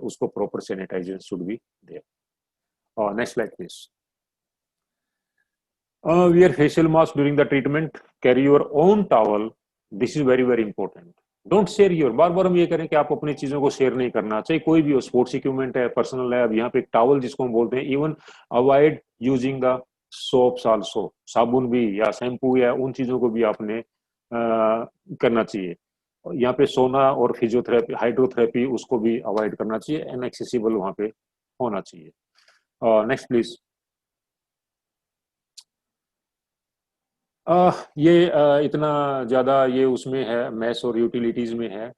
उसको proper sanitization should be there. Next slide, please. Wear facial mask during the treatment. Carry your own towel. This is very very important. Don't share your, बार बार हम ये करें कि आप अपनी चीजों को share नहीं करना, चाहे कोई भी हो, स्पोर्ट्स इक्विपमेंट है, पर्सनल है। अब यहाँ पे एक टॉवल जिसको हम बोलते हैं, even avoid using the soaps also, साबुन भी या शैम्पू या उन चीजों को भी आपने करना चाहिए। यहाँ पे सोना और फिजियोथेरेपी हाइड्रोथेरेपी उसको भी अवॉइड करना चाहिए, इनएक्सेसिबल वहाँ पे होना चाहिए। Next please. ये इतना ज़्यादा ये उसमें है, मैथ्स और यूटिलिटीज़ में है।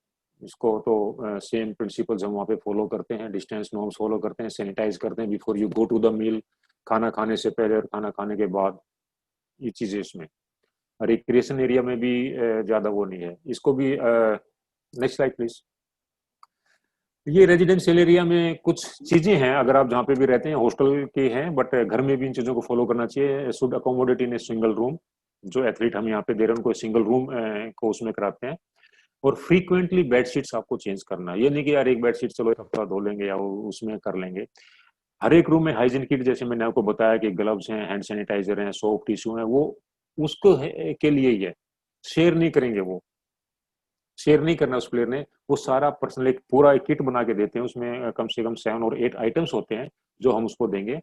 इसको तो सेम प्रिंसिपल्स हम वहाँ पे फॉलो करते हैं, डिस्टेंस नॉर्म्स फॉलो करते हैं, सैनिटाइज करते हैं before you go to the meal, खाना खाने से पहले और खाना खाने के बाद, ये चीज़ें इसमें। रिक्रिएशन एरिया में भी ज़्यादा वो नहीं है। इसको भी नेक्स्ट स्लाइड प्लीज। ये रेजिडेंशियल एरिया में कुछ चीजें हैं, अगर आप जहाँ पे भी रहते हैं, हॉस्टल के हैं, बट घर में भी इन चीजों को फॉलो करना चाहिए। Should accommodate in a single room. जो एथलीट हम यहाँ पे दे रहे हैं उनको सिंगल रूम को उसमें कराते हैं। और फ्रीक्वेंटली बेडशीट्स आपको चेंज करना है। ये नहीं कि यार एक बेडशीट चलो एक हफ्ता धो लेंगे या उसमें कर लेंगे। हर एक रूम में हाइजीन किट, जैसे मैंने आपको बताया कि ग्लव्स हैं, हैंड सैनिटाइजर हैं, सोप, टिश्यू है, वो उसको के लिए ही है। शेयर नहीं करेंगे, वो शेयर नहीं करना उस प्लेयर ने। वो सारा पर्सनल एक पूरा एक किट बना के देते हैं, उसमें कम से कम 7 और 8 आइटम्स होते हैं जो हम उसको देंगे।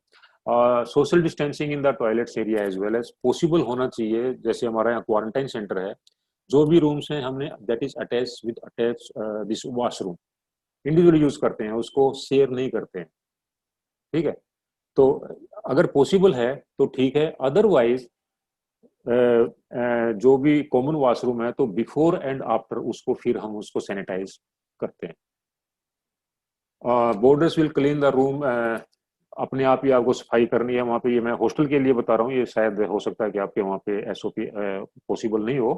Social distancing in the toilets area as well as possible होना चाहिए। जैसे हमारा यहाँ क्वारंटाइन सेंटर है, जो भी रूम्स हैं हमने that is attach with attach this washroom, individually use करते हैं, उसको शेयर नहीं करते हैं। ठीक है, तो अगर पॉसिबल है तो ठीक है, अदरवाइज जो भी कॉमन वॉशरूम है तो बिफोर एंड आफ्टर उसको फिर हम उसको सैनिटाइज करते हैं। Boarders will clean the room. अपने आप ही आपको सफाई करनी है वहाँ पे। ये मैं हॉस्टल के लिए बता रहा हूँ, ये शायद हो सकता है कि आपके वहाँ पे एसओपी पॉसिबल नहीं हो,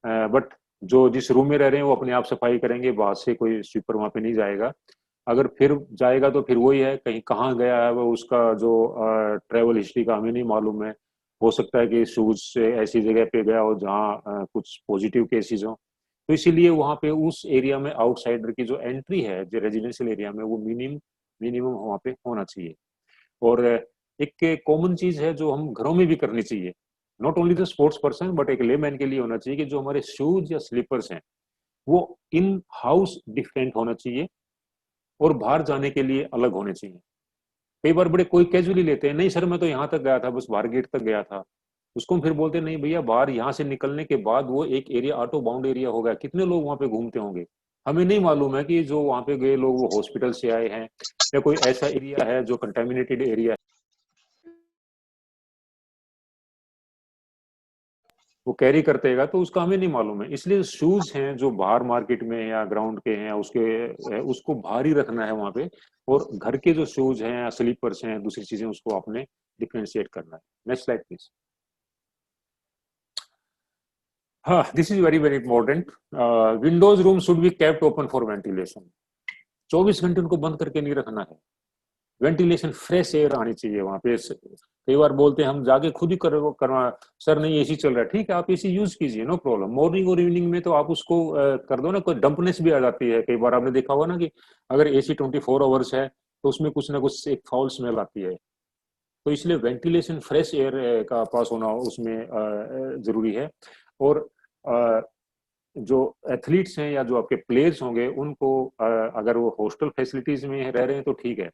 बट जो जिस रूम में रह रहे हैं वो अपने आप सफाई करेंगे, बाहर से कोई स्वीपर वहाँ पे नहीं जाएगा। अगर फिर जाएगा तो फिर वही है, कहीं कहाँ गया है वो, उसका जो ट्रेवल हिस्ट्री का हमें नहीं मालूम है। हो सकता है कि शूज से ऐसी जगह पे गया हो जहाँ कुछ पॉजिटिव केसेस हो, तो इसीलिए वहाँ पे उस एरिया में आउटसाइडर की जो एंट्री है जो रेजिडेंशियल एरिया में, वो मिनिमम वहाँ पे होना चाहिए। और एक कॉमन चीज है जो हम घरों में भी करनी चाहिए, not only the sports person but एक लेमैन के लिए होना चाहिए, कि जो हमारे शूज या स्लीपर्स हैं वो इन हाउस डिफरेंट होना चाहिए और बाहर जाने के लिए अलग होने चाहिए। कई बार बड़े कोई कैजुअली लेते हैं, नहीं सर मैं तो यहाँ तक गया था, बस बाहर गेट तक गया था। उसको हम फिर बोलते हैं नहीं भैया, बाहर यहाँ से निकलने के बाद वो एक एरिया ऑटो बाउंड एरिया होगा, कितने लोग वहाँ पे घूमते होंगे, हमें नहीं मालूम है कि जो वहाँ पे गए लोग वो हॉस्पिटल से आए हैं या कोई ऐसा एरिया है जो कंटेमिनेटेड एरिया है, वो कैरी करतेगा, तो उसका हमें नहीं मालूम है। इसलिए शूज हैं जो बाहर मार्केट में या ग्राउंड के हैं उसको बाहर ही रखना है वहाँ पे, और घर के जो शूज हैं या स्लीपर्स हैं, दूसरी चीजें, उसको आपने डिफ्रेंशिएट करना है। Next slide please. This is very important. Windows room should be kept open for ventilation. 24 घंटे उनको बंद करके नहीं रखना है. वेंटिलेशन, फ्रेश एयर आनी चाहिए वहां पे. कई बार बोलते हैं हम जाके खुद ही करवा, सर नहीं एसी चल रहा है, ठीक है आप एसी यूज कीजिए, नो प्रॉब्लम. मॉर्निंग और इवनिंग में तो आप उसको कर दो ना, कोई डंपनेस भी आ जाती है. कई बार आपने देखा होगा ना कि अगर एसी 24 आवर्स है तो उसमें कुछ ना कुछ एक फाउल स्मेल आती है. तो इसलिए वेंटिलेशन, फ्रेश एयर का पास होना उसमें जरूरी है. और जो एथलीट्स हैं या जो आपके प्लेयर्स होंगे उनको अगर वो हॉस्टल फैसिलिटीज में रह रहे हैं तो ठीक है,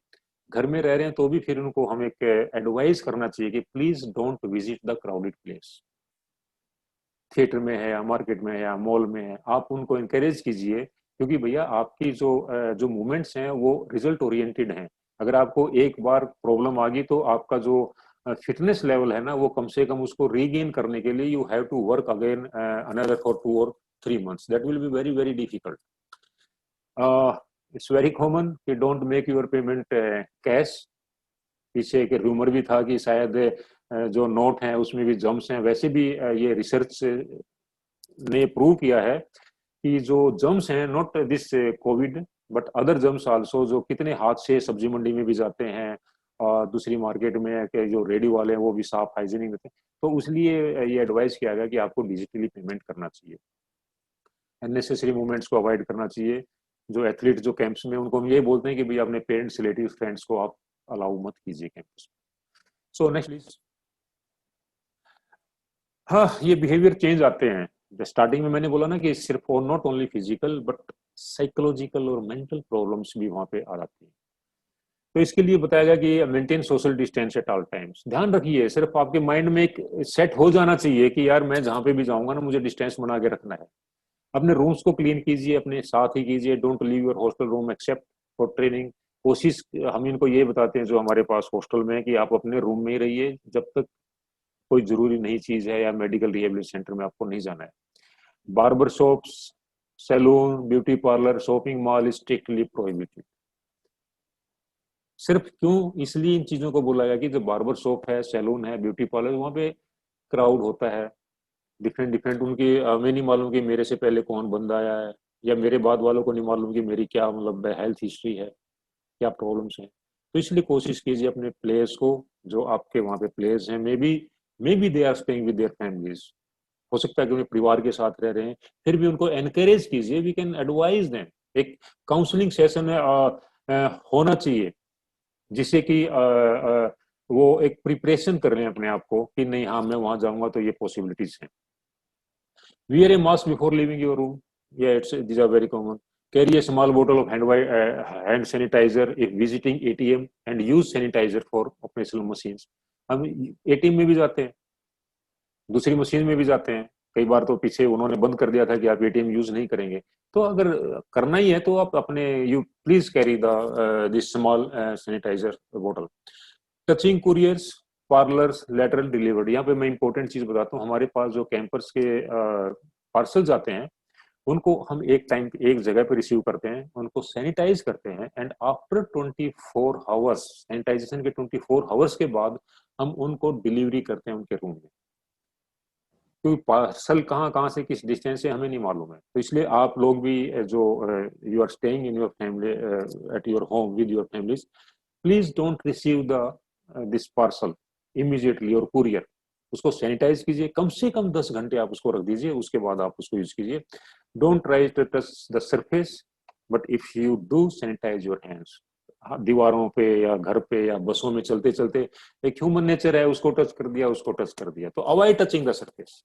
घर में रह रहे हैं तो भी फिर उनको हम एक एडवाइस करना चाहिए कि please don't visit the crowded place. Theatre में है या मार्केट में है या मॉल में है, आप उनको इंकरेज कीजिए, क्योंकि भैया आपकी जो मूवमेंट्स हैं वो रिजल्ट ओरिएंटेड हैं. अगर आपको एक बार प्रॉब्लम आ गई तो आपका जो फिटनेस लेवल है ना वो कम से कम उसको रीगेन करने के लिए you have to work again another for 2 or 3 months. That will be very difficult. It's very common कि don't make your payment cash. पीछे एक रूमर भी था कि शायद जो नोट है उसमें भी जम्स हैं. वैसे भी ये रिसर्च ने प्रूव किया है कि जो जम्स हैं, not this Covid but other germs also, जो कितने हाथ से सब्जी मंडी में भी जाते हैं और दूसरी मार्केट में के जो रेडी वाले हैं वो भी साफ हाइजीनिक रहते हैं. तो इसलिए ये एडवाइस किया गया कि आपको डिजिटली पेमेंट करना चाहिए, अननेसेसरी मूवमेंट्स को अवॉइड करना चाहिए. जो एथलीट जो कैंप्स में, उनको हम ये बोलते हैं कि भाई अपने पेरेंट्स, रिलेटिव, फ्रेंड्स को आप अलाउ मत कीजिए कैंपस में. So next please. हाँ, ये बिहेवियर चेंज आते हैं. स्टार्टिंग में मैंने बोला ना कि सिर्फ और not only physical but psychological और मेंटल प्रॉब्लम्स भी वहां पे आ जाती हैं. तो इसके लिए बताया गया कि maintain social distance at all times. ध्यान रखिए, सिर्फ आपके माइंड में एक सेट हो जाना चाहिए कि यार मैं जहां पे भी जाऊंगा ना मुझे डिस्टेंस बना के रखना है. अपने रूम्स को क्लीन कीजिए, अपने साथ ही कीजिए. Don't leave your hostel room except for training. कोशिश हम इनको ये बताते हैं जो हमारे पास हॉस्टल में है कि आप अपने रूम में ही रहिए जब तक कोई जरूरी नहीं चीज है या मेडिकल रिहेबिलिटेशन सेंटर में आपको नहीं जाना है. Barber shops, salon, beauty parlour, shopping mall strictly prohibited. सिर्फ क्यों, इसलिए इन चीजों को बोला गया कि जो बार्बर शॉप है, सैलून है, ब्यूटी पार्लर, वहां पे क्राउड होता है डिफरेंट. उनकी हमें नहीं मालूम कि मेरे से पहले कौन बंदा आया है, या मेरे बाद वालों को नहीं मालूम कि मेरी क्या मतलब हेल्थ हिस्ट्री है, क्या प्रॉब्लम्स हैं. तो इसलिए कोशिश कीजिए अपने प्लेयर्स को, जो आपके वहाँ पे प्लेयर्स हैं, maybe they are staying with their families, हो सकता है कि उन्हें परिवार के साथ रह रहे हैं, फिर भी उनको एनकरेज कीजिए. We can advise them. एक काउंसलिंग सेशन होना चाहिए जिससे कि वो एक प्रिपरेशन कर लें अपने आप को कि नहीं, हाँ मैं वहां जाऊंगा तो ये पॉसिबिलिटीज हैं. Wear a mask before leaving your room. Yeah, these are very common. Carry a small bottle of hand sanitizer if visiting ATM and use sanitizer for operational machines. हम ATM में भी जाते हैं, दूसरी मशीन में भी जाते हैं. कई बार तो पीछे उन्होंने बंद कर दिया था कि आप ATM यूज नहीं करेंगे. तो अगर करना ही है तो आप अपने you please carry this small sanitizer बोतल. Touching couriers, parlours, lateral delivered. यहाँ पे मैं इंपॉर्टेंट चीज बताता हूँ. हमारे पास जो कैंपर्स के पार्सल जाते हैं उनको हम एक टाइम एक जगह पे रिसीव करते हैं, उनको सैनिटाइज करते हैं, एंड आफ्टर 24 आवर्स, सैनिटाइजेशन के 24 आवर्स के बाद हम उनको डिलीवरी करते हैं उनके रूम में. क्योंकि पार्सल कहाँ से किस डिस्टेंस से हमें नहीं मालूम है. तो इसलिए आप लोग भी जो you are staying in your family at your home with your families, please don't receive the this parcel immediately और कुरियर. उसको सैनिटाइज कीजिए, कम से कम 10 घंटे आप उसको रख दीजिए, उसके बाद आप उसको यूज कीजिए. Don't try to touch the surface but if you do sanitise your hands. दीवारों पे या घर पे या बसों में चलते चलते एक ह्यूमन नेचर है, उसको टच कर दिया. तो avoid touching the surface.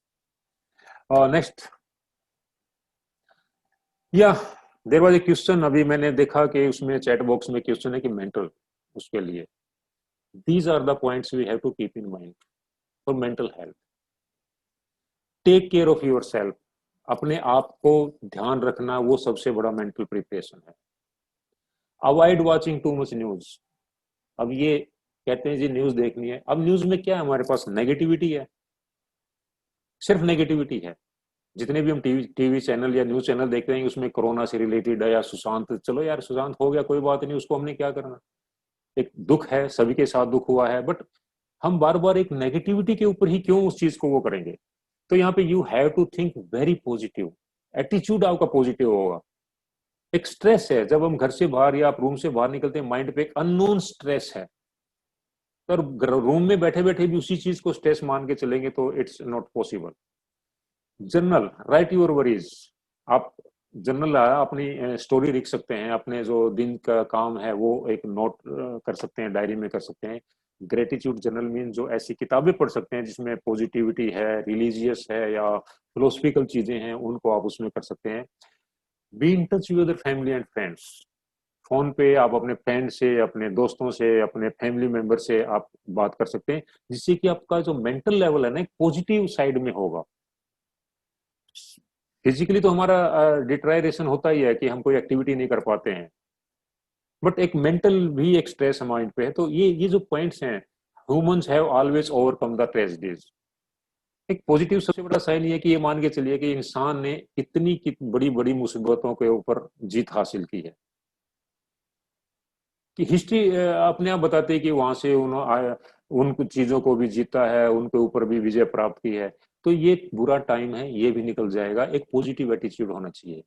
Next. या देयर वाज ए क्वेश्चन, अभी मैंने देखा कि उसमें चैट बॉक्स में क्वेश्चन है कि मेंटल, उसके लिए these are the points we have to keep in mind for mental health. Take care of yourself. अपने आप को ध्यान रखना वो सबसे बड़ा मेंटल प्रिपरेशन है. Avoid watching too much news. अब ये कहते हैं जी न्यूज देखनी है. अब न्यूज में क्या है, हमारे पास नेगेटिविटी है, सिर्फ नेगेटिविटी है. जितने भी हम टीवी चैनल या न्यूज चैनल देखते हैं उसमें कोरोना से रिलेटेड है या सुशांत, चलो यार सुशांत हो गया कोई बात नहीं, उसको हमने क्या करना. एक दुख है, सभी के साथ दुख हुआ है, बट हम बार बार एक नेगेटिविटी के ऊपर ही क्यों उस चीज को वो करेंगे. तो यहाँ पे you have to think very positive, attitude आपका पॉजिटिव होगा। एक स्ट्रेस है, जब हम घर से बाहर या आप रूम से बाहर निकलते हैं, माइंड पे एक अननोन स्ट्रेस है, और रूम में बैठे बैठे भी उसी चीज को स्ट्रेस मान के चलेंगे तो it's not possible. Journal, right your worries. आप जर्नल अपनी स्टोरी लिख सकते हैं, अपने जो दिन का काम है वो एक नोट कर सकते हैं, डायरी में कर सकते हैं। ग्रेटिट्यूड जर्नल मीन जो ऐसी किताबें पढ़ सकते हैं जिसमें पॉजिटिविटी है, रिलीजियस है या फिलोसफिकल चीजें हैं, उनको आप उसमें कर सकते हैं। Be in touch with family and friends. Phone पे आप अपने फ्रेंड से, अपने दोस्तों से, अपने फैमिली मेंबर से आप बात कर सकते हैं, जिससे कि आपका जो मेंटल लेवल है ना एक पॉजिटिव साइड में होगा। फिजिकली तो हमारा डिट्रायरेशन होता ही है कि हम कोई एक्टिविटी नहीं कर पाते हैं, बट एक मेंटल भी एक स्ट्रेस माइंड पे है। तो ये जो पॉइंट्स हैं, humans have always overcome the tragedies. एक पॉजिटिव सबसे बड़ा साइन ये है कि ये मान के चलिए कि इंसान ने कितनी बड़ी बड़ी मुसीबतों के ऊपर जीत हासिल की है, कि हिस्ट्री अपने आप बताते हैं कि वहां से उन कुछ चीजों को भी जीता है, उनके ऊपर भी विजय प्राप्त की है। तो ये बुरा टाइम है, ये भी निकल जाएगा, एक पॉजिटिव एटीट्यूड होना चाहिए।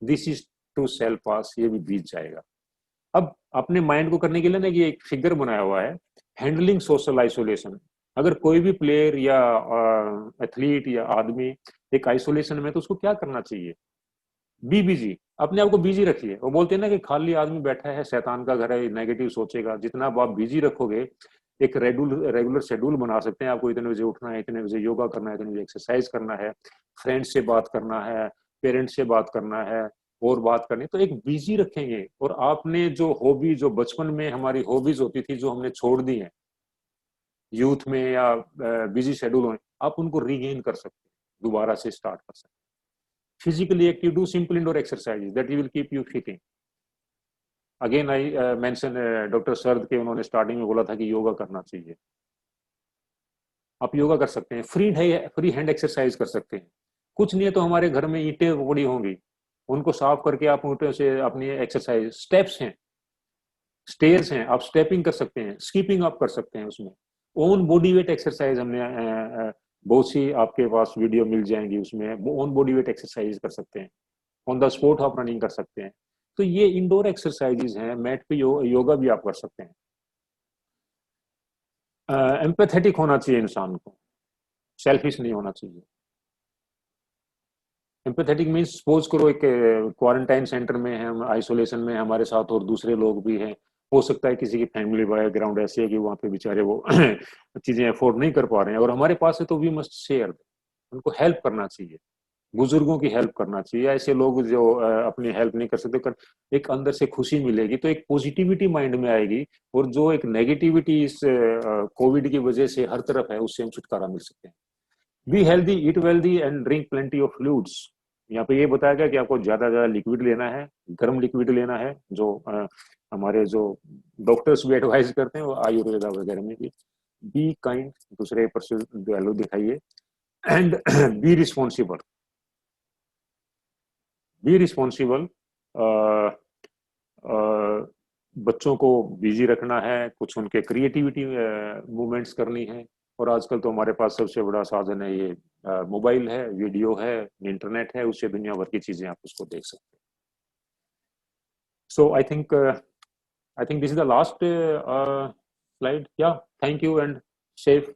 दिस इज टू सेल पास, ये भी बीत जाएगा। अब अपने माइंड को करने के लिए ना ये एक फिगर बनाया हुआ है, हैंडलिंग सोशल आइसोलेशन। अगर कोई भी प्लेयर या एथलीट या आदमी एक आइसोलेशन में, तो उसको क्या करना चाहिए? बी बिजी, अपने आप को बिजी रखिए। वो बोलते हैं ना कि खाली आदमी बैठा है शैतान का घर है, नेगेटिव सोचेगा। जितना आप बिजी रखोगे, एक रेगुलर शेड्यूल बना सकते हैं। आपको इतने बजे उठना है, इतने बजे योगा करना है, इतने बजे एक्सरसाइज करना है, फ्रेंड्स से बात करना है, पेरेंट्स से बात करना है, और बात करनी। तो एक बिजी रखेंगे, और आपने जो हॉबी, जो बचपन में हमारी हॉबीज होती थी, जो हमने छोड़ दी है यूथ में या बिजी शेड्यूल में, आप उनको रीगेन कर सकते हैं, दोबारा से स्टार्ट कर सकते हैं। physically active, do simple indoor exercises that will keep you fitting. Again I mention doctor सर्द के, उन्होंने स्टार्टिंग में बोला था कि योगा करना चाहिए। आप योगा कर सकते हैं, फ्री हैंड एक्सरसाइज कर सकते हैं। कुछ नहीं है तो हमारे घर में ईंटें पड़ी होंगी, उनको साफ करके आप ईंटों से अपनी एक्सरसाइज, स्टेप्स हैं, स्टेयर्स हैं, आप स्टेपिंग कर सकते हैं, स्कीपिंग आप कर सकते हैं। उसमें ओन बॉडी वेट एक्सरसाइज हमने बहुत सी आपके पास वीडियो मिल जाएंगी, उसमें ओन बॉडी वेट एक्सरसाइज कर सकते हैं। ऑन द स्पॉट आप रनिंग कर सकते हैं। तो ये इंडोर एक्सरसाइजेज हैं। मैट पे योगा भी आप कर सकते हैं। एम्पैथेटिक होना चाहिए इंसान को, सेल्फिश नहीं होना चाहिए। एम्पैथेटिक मीन्स सपोज करो एक क्वारंटाइन सेंटर में है, हम आइसोलेशन में, हमारे साथ और दूसरे लोग भी हैं। हो सकता है किसी की फैमिली बैकग्राउंड ऐसी है कि वहाँ पे बेचारे वो चीजें अफोर्ड नहीं कर पा रहे हैं, और हमारे पास है, तो वी मस्ट शेयर, उनको हेल्प करना चाहिए, बुजुर्गों की हेल्प करना चाहिए। ऐसे लोग जो अपनी हेल्प नहीं कर सकते, एक अंदर से खुशी मिलेगी, तो एक पॉजिटिविटी माइंड में आएगी, और जो एक नेगेटिविटी इस कोविड की वजह से हर तरफ है, उससे हम छुटकारा मिल सकते हैं। Be healthy, eat wealthy and drink plenty of fluids. यहाँ पे ये बताया गया कि आपको ज्यादा ज्यादा लिक्विड लेना है, गर्म लिक्विड लेना है, जो हमारे जो डॉक्टर्स भी एडवाइज करते हैं, वो आयुर्वेदा वगैरह में भी। बी काइंड, दूसरे पर से दयालु दिखाइए, and be responsible. Be responsible, बच्चों को बिजी रखना है, कुछ उनके क्रिएटिविटी मूवमेंट्स करनी है। और आजकल तो हमारे पास सबसे बड़ा साधन है ये मोबाइल है, वीडियो है, इंटरनेट है, उससे दुनिया भर की चीजें आप उसको देख सकते हैं। So I think this is the last slide. Yeah, thank you, and safe,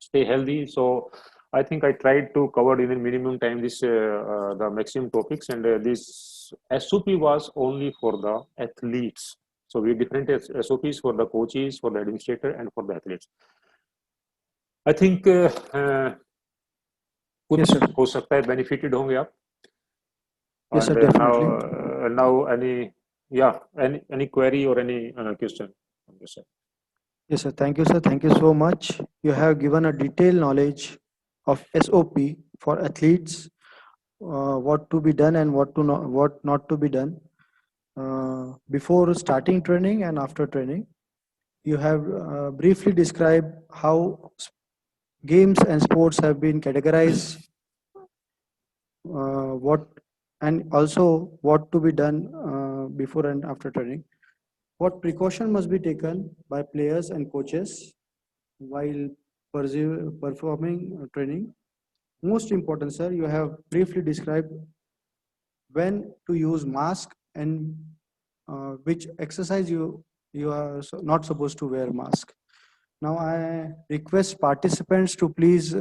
stay healthy. So I think I tried to cover in a minimum time this the maximum topics, and this SOP was only for the athletes. So we different SOPs for the coaches, for the administrator, and for the athletes. I think कुछ Yes, sir. हो सकता है benefited होंगे आप. Yes, sir, And definitely. now any query or any question? Yes, sir. Yes, sir. Thank you, sir. Thank you so much. You have given a detailed knowledge of SOP for athletes, what to be done and what not to be done before starting training and after training. You have briefly described how games and sports have been categorized, what and also what to be done before and after training. What precaution must be taken by players and coaches while performing training? Most important, sir, you have briefly described when to use mask and which exercise you are not supposed to wear mask. Now I request participants to please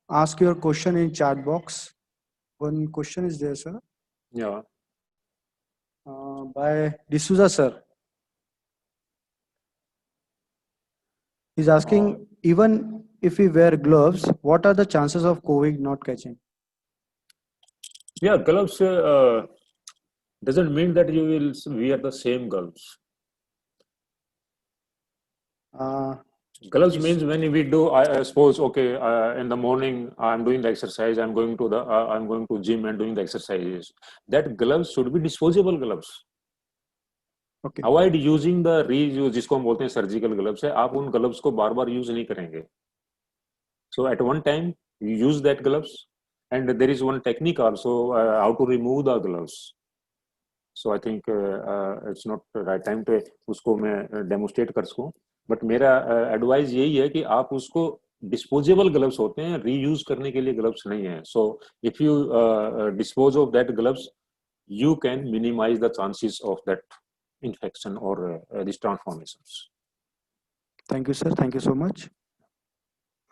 ask your question in chat box. One question is there, sir, Yeah. by D'Souza, sir. He's asking, even if we wear gloves, what are the chances of COVID not catching? Yeah, gloves doesn't mean that you will wear the same gloves. Gloves Yes. means when we do, I suppose, okay, in the morning I'm doing the exercise, I'm going to gym and doing the exercises. That gloves should be disposable gloves. Okay. Avoid using the reuse जिसको हम बोलते हैं surgical gloves है, आप उन gloves को बार बार use नहीं करेंगे. So at one time you use that gloves and there is one technique also how to remove the gloves. So I think it's not right time पे उसको मैं डेमोस्ट्रेट कर सकूं, बट मेरा एडवाइस यही है कि आप उसको डिस्पोजेबल ग्लव्स होते हैं, रीयूज करने के लिए ग्लव्स नहीं है. So if you dispose of that gloves you can minimize the chances of that infection or these transformations. Thank you sir, thank you so much.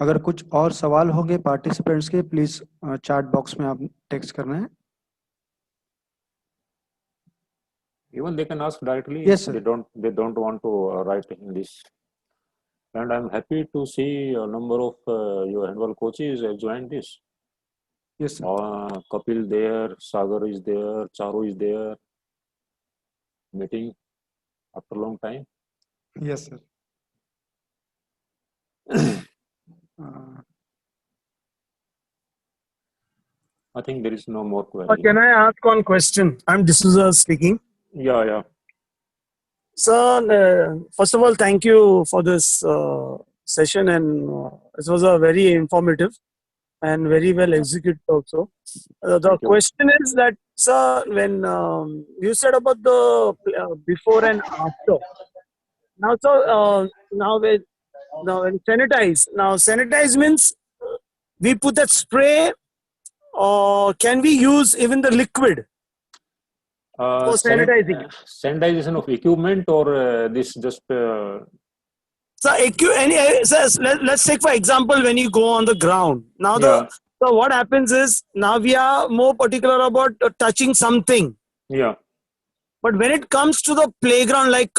अगर कुछ और सवाल होंगे पार्टिसिपेंट्स के, प्लीज चैट बॉक्स में आप टेक्स्ट करना है. Even they can ask directly. Yes, sir. They don't want to write in this. And I'm happy to see a number of your handball coaches have joined this. Yes, sir. Kapil there, Sagar is there, Charu is there, meeting after a long time. Yes, sir. I think there is no more query. Can I ask one question? I'm D'Souza speaking. Yeah. Sir, first of all, thank you for this session, and it was a very informative and very well executed also. The Thank you. question is that, sir, when you said about the before and after, now, sir, now when sanitize means we put that spray, or can we use even the liquid for sanitizing? Sanitization of equipment or this just So, let's take for example when you go on the ground. Now, so what happens is now we are more particular about touching something. yeah. But when it comes to the playground, like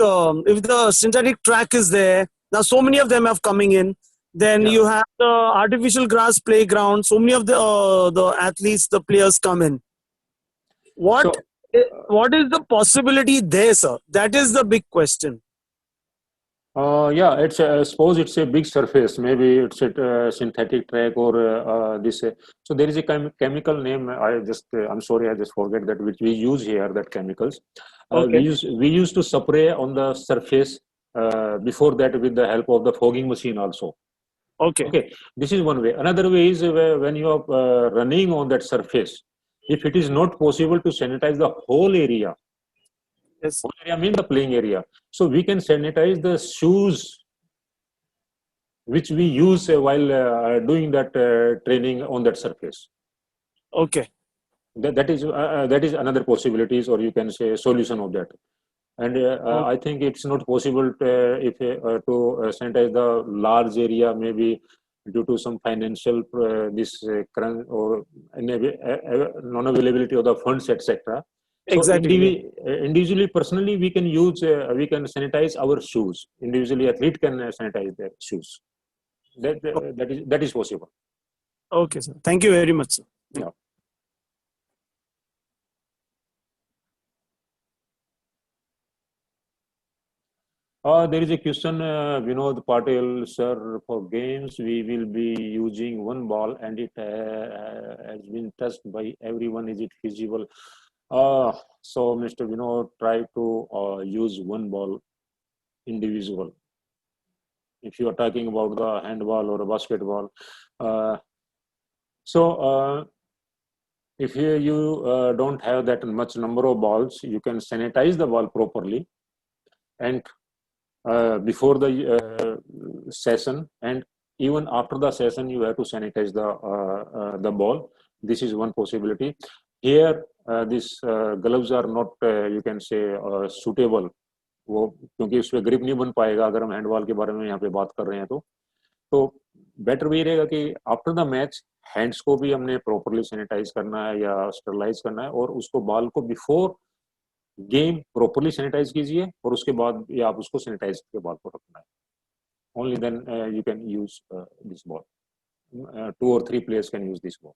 if the synthetic track is there, now so many of them are coming in. Then you have the artificial grass playground. So many of the athletes, the players come in. What is the possibility there, sir? That is the big question. Yeah, it's suppose it's a big surface, maybe it's a synthetic track or this. So there is a chemical name. I'm sorry, I just forget that, which we use here. That chemicals. Okay. We used to spray on the surface before that with the help of the fogging machine also. Okay. This is one way. Another way is when you are running on that surface. If it is not possible to sanitize the whole area. Yes. Whole area means the playing area. So we can sanitize the shoes which we use while doing that training on that surface. Okay. That is another possibilities, or you can say solution of that. And I think it's not possible to sanitize the large area, maybe due to some financial crunch or non-availability of the funds, etc. So exactly. Individually, personally, we can sanitize our shoes. Individually, athlete can sanitize their shoes. That is possible. Okay, sir. Thank you very much, sir. Yeah. There is a question, Vinod Patel, sir, for games, we will be using one ball and it has been touched by everyone. Is it feasible? So, Mr. Vinod, try to use one ball individual. If you are talking about the handball or a basketball. If you don't have that much number of balls, you can sanitize the ball properly and before the session, and even after the session you have to sanitize the ball. This is one possibility. Here these gloves are not you can say suitable, वो क्योंकि उसमें grip नहीं बन पाएगा अगर हम handball के बारे में यहाँ पे बात कर रहे हैं तो बेटर वही रहेगा कि आफ्टर द मैच हैंड्स को भी हमने प्रॉपरली सैनिटाइज करना है या स्टरलाइज करना है, और उसको बॉल को बिफोर गेम प्रॉपरली सैनिटाइज कीजिए और उसके बाद या आप उसको सैनिटाइज के बॉल को रखना है. Only then you can use this ball. 2 or 3 players can use this ball.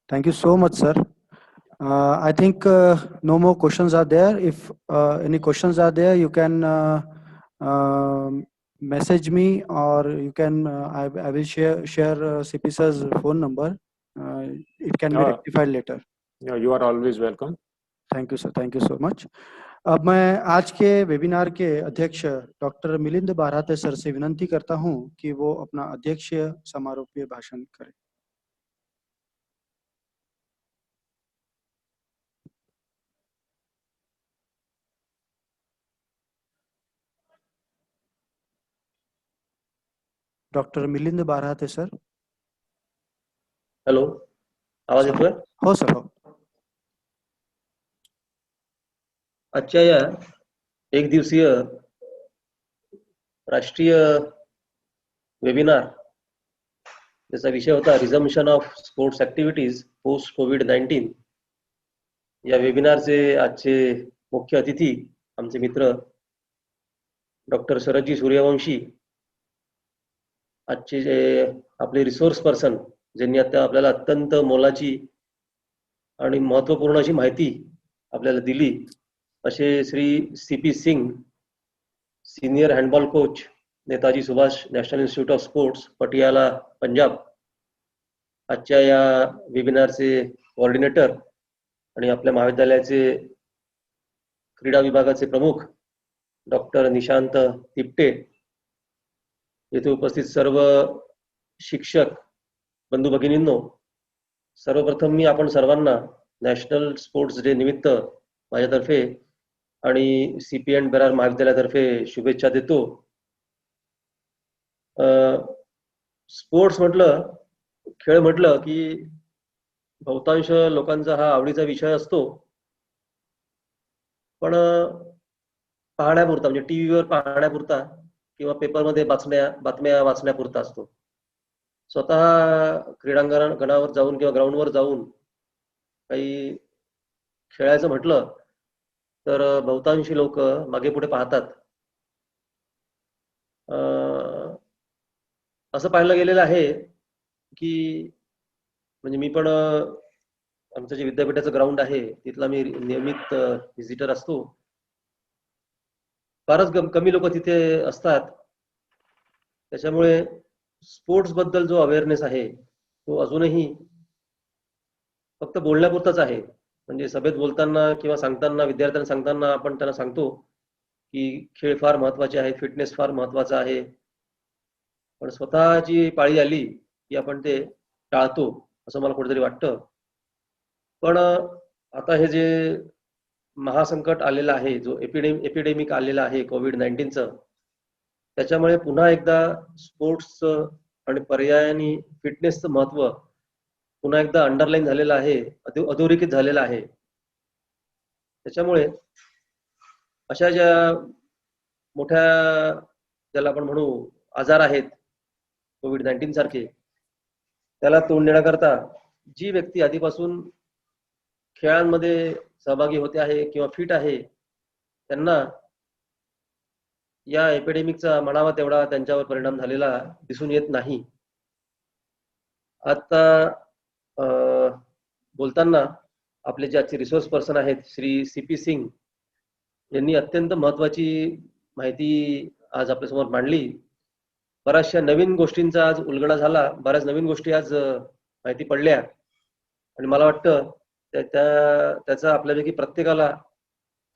Thank you so much, sir. I think no more questions are there. If any questions are there, you can message me, or you can I will share CP sir's phone number. It can be rectified later. Yeah, you are always welcome. Thank you, sir. Thank you so much. अब मैं आज के webinar के अध्यक्ष doctor Milind Barhate sir से विनंती करता हूं कि वो अपना अध्यक्षीय समारोपीय भाषण करें. Doctor Milind Barhate sir. Hello, आवाज येतोय? हो सर, हो. आजच्या या एक दिवसीय राष्ट्रीय वेबिनार त्याचा विषय होता रिझम्पशन ऑफ स्पोर्ट्स ऍक्टिव्हिटीज पोस्ट कोविड-19. या वेबिनारचे आजचे मुख्य अतिथी आमचे मित्र डॉक्टर शरदजी सूर्यवंशी, आजचे जे आपले रिसोर्स पर्सन ज्यांनी आता आपल्याला अत्यंत मोलाची आणि महत्त्वपूर्ण अशी माहिती आपल्याला दिली, असे Shri CP Singh, senior handball coach, Netaji Subhash National Institute of Sports, Patiala, Punjab. आजच्या या वेबिनारचे कोऑर्डिनेटर आणि आपल्या महाविद्यालयाचे क्रीडा विभागाचे प्रमुख डॉक्टर निशांत तिपटे, येथे उपस्थित सर्व शिक्षक बंधू भगिनींनो, सर्वप्रथम मी आपण सर्वांना नॅशनल स्पोर्ट्स डे निमित्त माझ्यातर्फे आणि CP एंड बेरार महाविद्यालयातर्फे शुभेच्छा देतो. स्पोर्ट्स म्हटलं, खेळ म्हटलं की बहुतांश लोकांचा हा आवडीचा विषय असतो, पण पाहण्यापुरता म्हणजे टीव्हीवर पाहण्यापुरता किंवा पेपरमध्ये बातम्या वाचण्यापुरता असतो. स्वतः क्रीडांगणावर जाऊन किंवा ग्राउंडवर जाऊन काही खेळायचं म्हटलं तर बहुतांशी लोक मागे पुढे पाहतात. असं पाहायला गेलेलं आहे की म्हणजे मी पण आमचं जे विद्यापीठाचं ग्राउंड आहे तिथला मी नियमित व्हिजिटर असतो. फारच कमी लोक तिथे असतात. त्याच्यामुळे स्पोर्ट्स बद्दल जो अवेअरनेस आहे तो अजूनही फक्त बोलण्यापुरताच आहे. म्हणजे सभेत बोलताना किंवा सांगताना, विद्यार्थ्यांना सांगताना आपण त्यांना सांगतो की खेळ फार महत्त्वाचे आहे, फिटनेस फार महत्त्वाचा आहे, पण स्वतःची पाळी आली की आपण ते टाळतो असं मला कुठेतरी वाटतं. पण आता हे जे महासंकट आलेलं आहे, जो एपिडेमिक आलेला आहे कोविड-19चं, त्याच्यामुळे पुन्हा एकदा स्पोर्ट्सचं आणि पर्यायाने फिटनेसचं महत्त्व पुन्हा एकदा अंडरलाईन झालेलं आहे, अधोरेखित झालेलं आहे. त्याच्यामुळे अशा ज्या मोठ्या ज्याला आपण म्हणू आजार आहेत कोविड-19 सारखे, त्याला तोंड देण्याकरता जी व्यक्ती आधीपासून खेळांमध्ये सहभागी होते आहे किंवा फिट आहे, त्यांना या एपिडेमिकचा म्हणावा तेवढा त्यांच्यावर परिणाम झालेला दिसून येत नाही. आता बोलताना आपले जे आजचे रिसोर्स पर्सन आहेत श्री CP सिंग यांनी अत्यंत महत्त्वाची माहिती आज आपल्यासमोर मांडली. बऱ्याचशा नवीन गोष्टींचा आज उलगडा झाला, बऱ्याच नवीन गोष्टी आज माहिती पडल्या आणि मला वाटतं त्याचा आपल्यापैकी प्रत्येकाला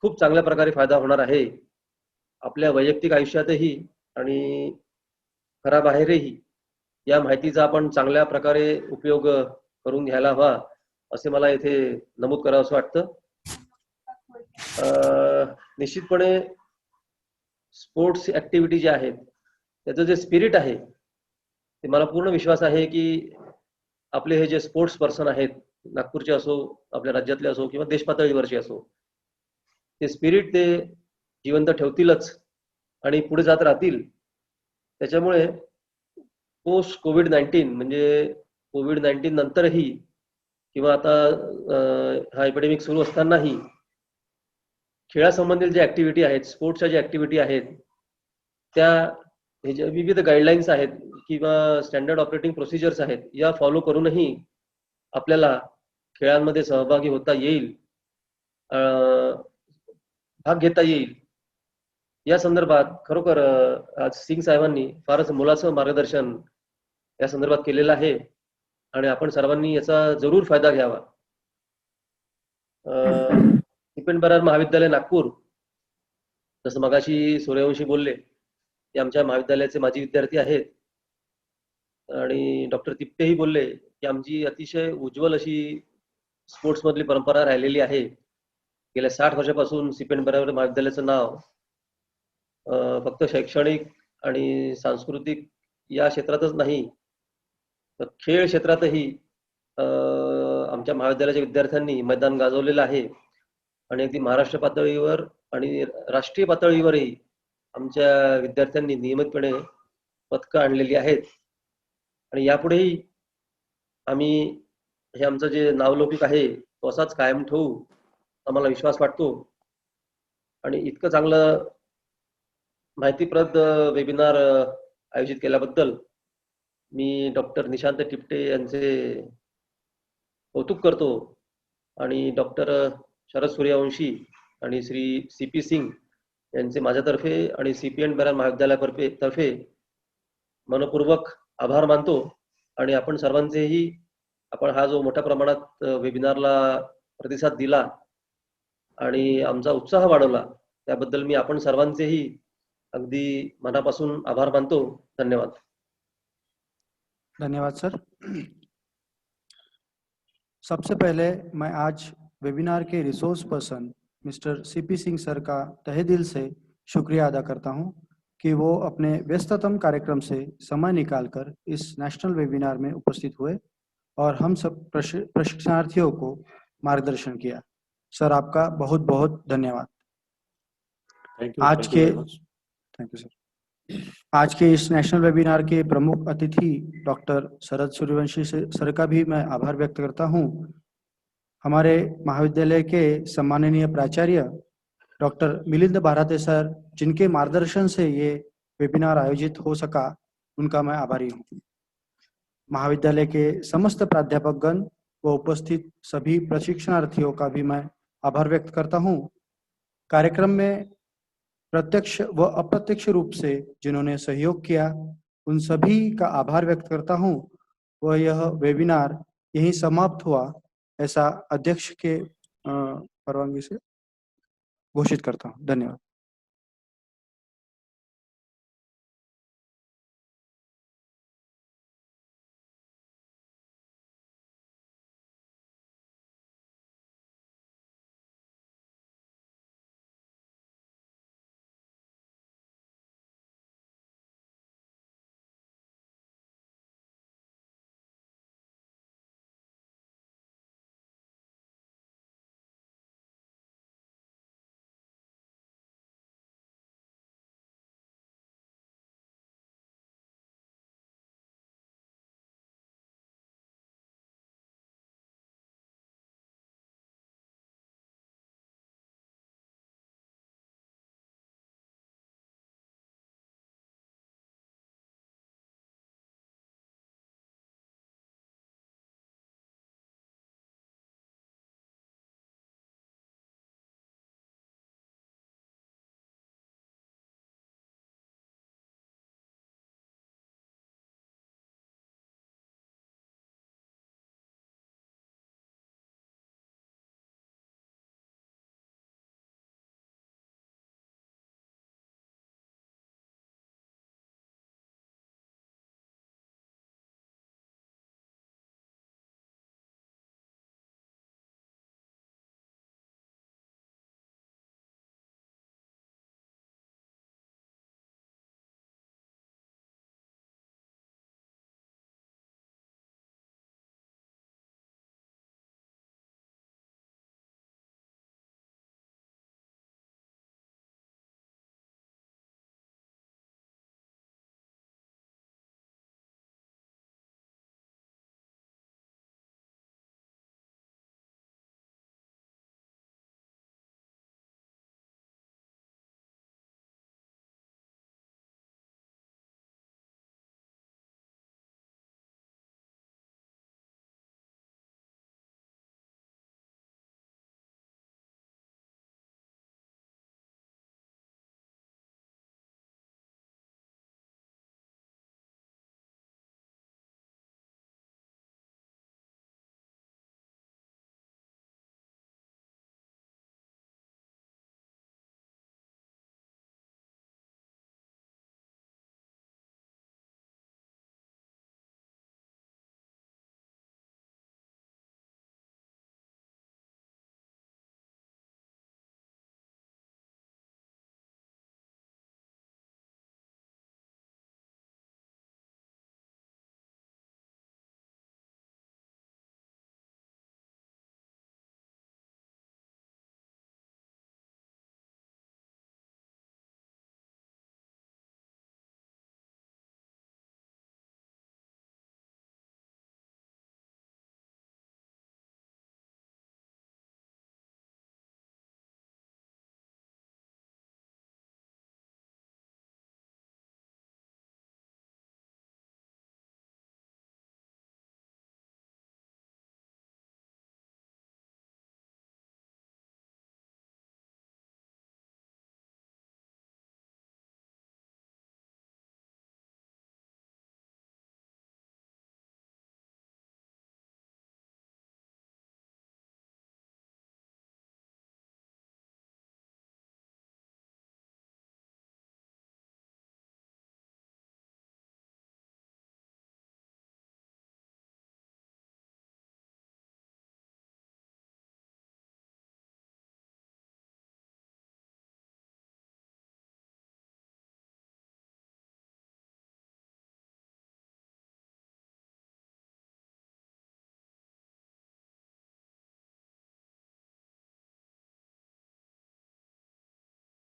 खूप चांगल्या प्रकारे फायदा होणार आहे. आपल्या वैयक्तिक आयुष्यातही आणि घराबाहेरही या माहितीचा आपण चांगल्या प्रकारे उपयोग करून घ्यायला हवा असे मला इथे नमूद करावं असं वाटतं. निश्चितपणे स्पोर्ट्स ऍक्टिव्हिटी ज्या आहेत त्याचं जे स्पिरिट आहे ते मला पूर्ण विश्वास आहे की आपले हे जे स्पोर्ट्स पर्सन आहेत, नागपूरचे असो, आपल्या राज्यातले असो किंवा देश पातळीवरचे असो, ते स्पिरिट ते जिवंत ठेवतीलच आणि पुढे जात राहतील. त्याच्यामुळे पोस्ट कोविड-19 म्हणजे कोविड-19 नंतरही किंवा आता हा एपिडेमिक सुरू असतानाही खेळासंबंधित ज्या ऍक्टिव्हिटी आहेत, स्पोर्ट्सच्या ज्या ऍक्टिव्हिटी आहेत, त्या हे जे विविध गाईडलाईन्स आहेत किंवा स्टँडर्ड ऑपरेटिंग प्रोसिजर्स आहेत, या फॉलो करूनही आपल्याला खेळांमध्ये सहभागी होता येईल, भाग घेता येईल. या संदर्भात खरोखर आज सिंग साहेबांनी फारच मोलाचं मार्गदर्शन या संदर्भात केलेलं आहे आणि आपण सर्वांनी याचा जरूर फायदा घ्यावा. दीपेन बरार महाविद्यालय नागपूर, जसं मगाशी सूर्यवंशी बोलले, ते आमच्या महाविद्यालयाचे माजी विद्यार्थी आहेत आणि डॉक्टर तिप्टेही बोलले की आमची अतिशय उज्ज्वल अशी स्पोर्ट्स मधली परंपरा राहिलेली आहे. गेल्या 60 वर्षापासून दीपेन बरार महाविद्यालयाचं नाव फक्त शैक्षणिक आणि सांस्कृतिक या क्षेत्रातच नाही, तर खेळ क्षेत्रातही आमच्या महाविद्यालयाच्या विद्यार्थ्यांनी मैदान गाजवलेलं आहे आणि अगदी महाराष्ट्र पातळीवर आणि राष्ट्रीय पातळीवरही आमच्या विद्यार्थ्यांनी नियमितपणे पदकं आणलेली आहेत आणि यापुढेही आम्ही हे आमचं जे नावलौकिक आहे तो असाच कायम ठेवू, आम्हाला विश्वास वाटतो. आणि इतकं चांगलं माहितीप्रद वेबिनार आयोजित केल्याबद्दल मी डॉक्टर निशांत टिपटे यांचे कौतुक करतो आणि डॉक्टर शरद सूर्यवंशी आणि श्री CP सिंग यांचे माझ्यातर्फे आणि CPN बरार महाविद्यालयातर्फे मनपूर्वक आभार मानतो. आणि आपण सर्वांचेही, आपण हा जो मोठ्या प्रमाणात वेबिनारला प्रतिसाद दिला आणि आमचा उत्साह वाढवला, त्याबद्दल मी आपण सर्वांचेही अगदी मनापासून आभार मानतो. धन्यवाद. धन्यवाद सर। सबसे पहले मैं आज वेबिनार के resource person mister CP Singh sir का तहे दिल से शुक्रिया अदा करता हूं कि वो अपने व्यस्ततम कार्यक्रम से समय निकालकर इस नेशनल वेबिनार में उपस्थित हुए और हम सब प्रशिक्षणार्थियों को मार्गदर्शन किया। सर आपका बहुत बहुत धन्यवाद। Thank you sir. आज के इस नेशनल वेबिनार के प्रमुख अतिथि डॉक्टर शरद सूर्यवंशी सर का भी मैं आभार व्यक्त करता हूं। हमारे महाविद्यालय के सम्माननीय प्राचार्य डॉक्टर मिलिंद बाराते सर, जिनके मार्गदर्शन से ये वेबिनार आयोजित हो सका, उनका मैं आभारी हूं। महाविद्यालय के समस्त प्राध्यापकगण व उपस्थित सभी प्रशिक्षणार्थियों का भी मैं आभार व्यक्त करता हूं। कार्यक्रम में प्रत्यक्ष व अप्रत्यक्ष रूप से जिन्होंने सहयोग किया, उन सभी का आभार व्यक्त करता हूं। वह यह वेबिनार यहीं समाप्त हुआ ऐसा अध्यक्ष के परवानगी से घोषित करता हूं। धन्यवाद।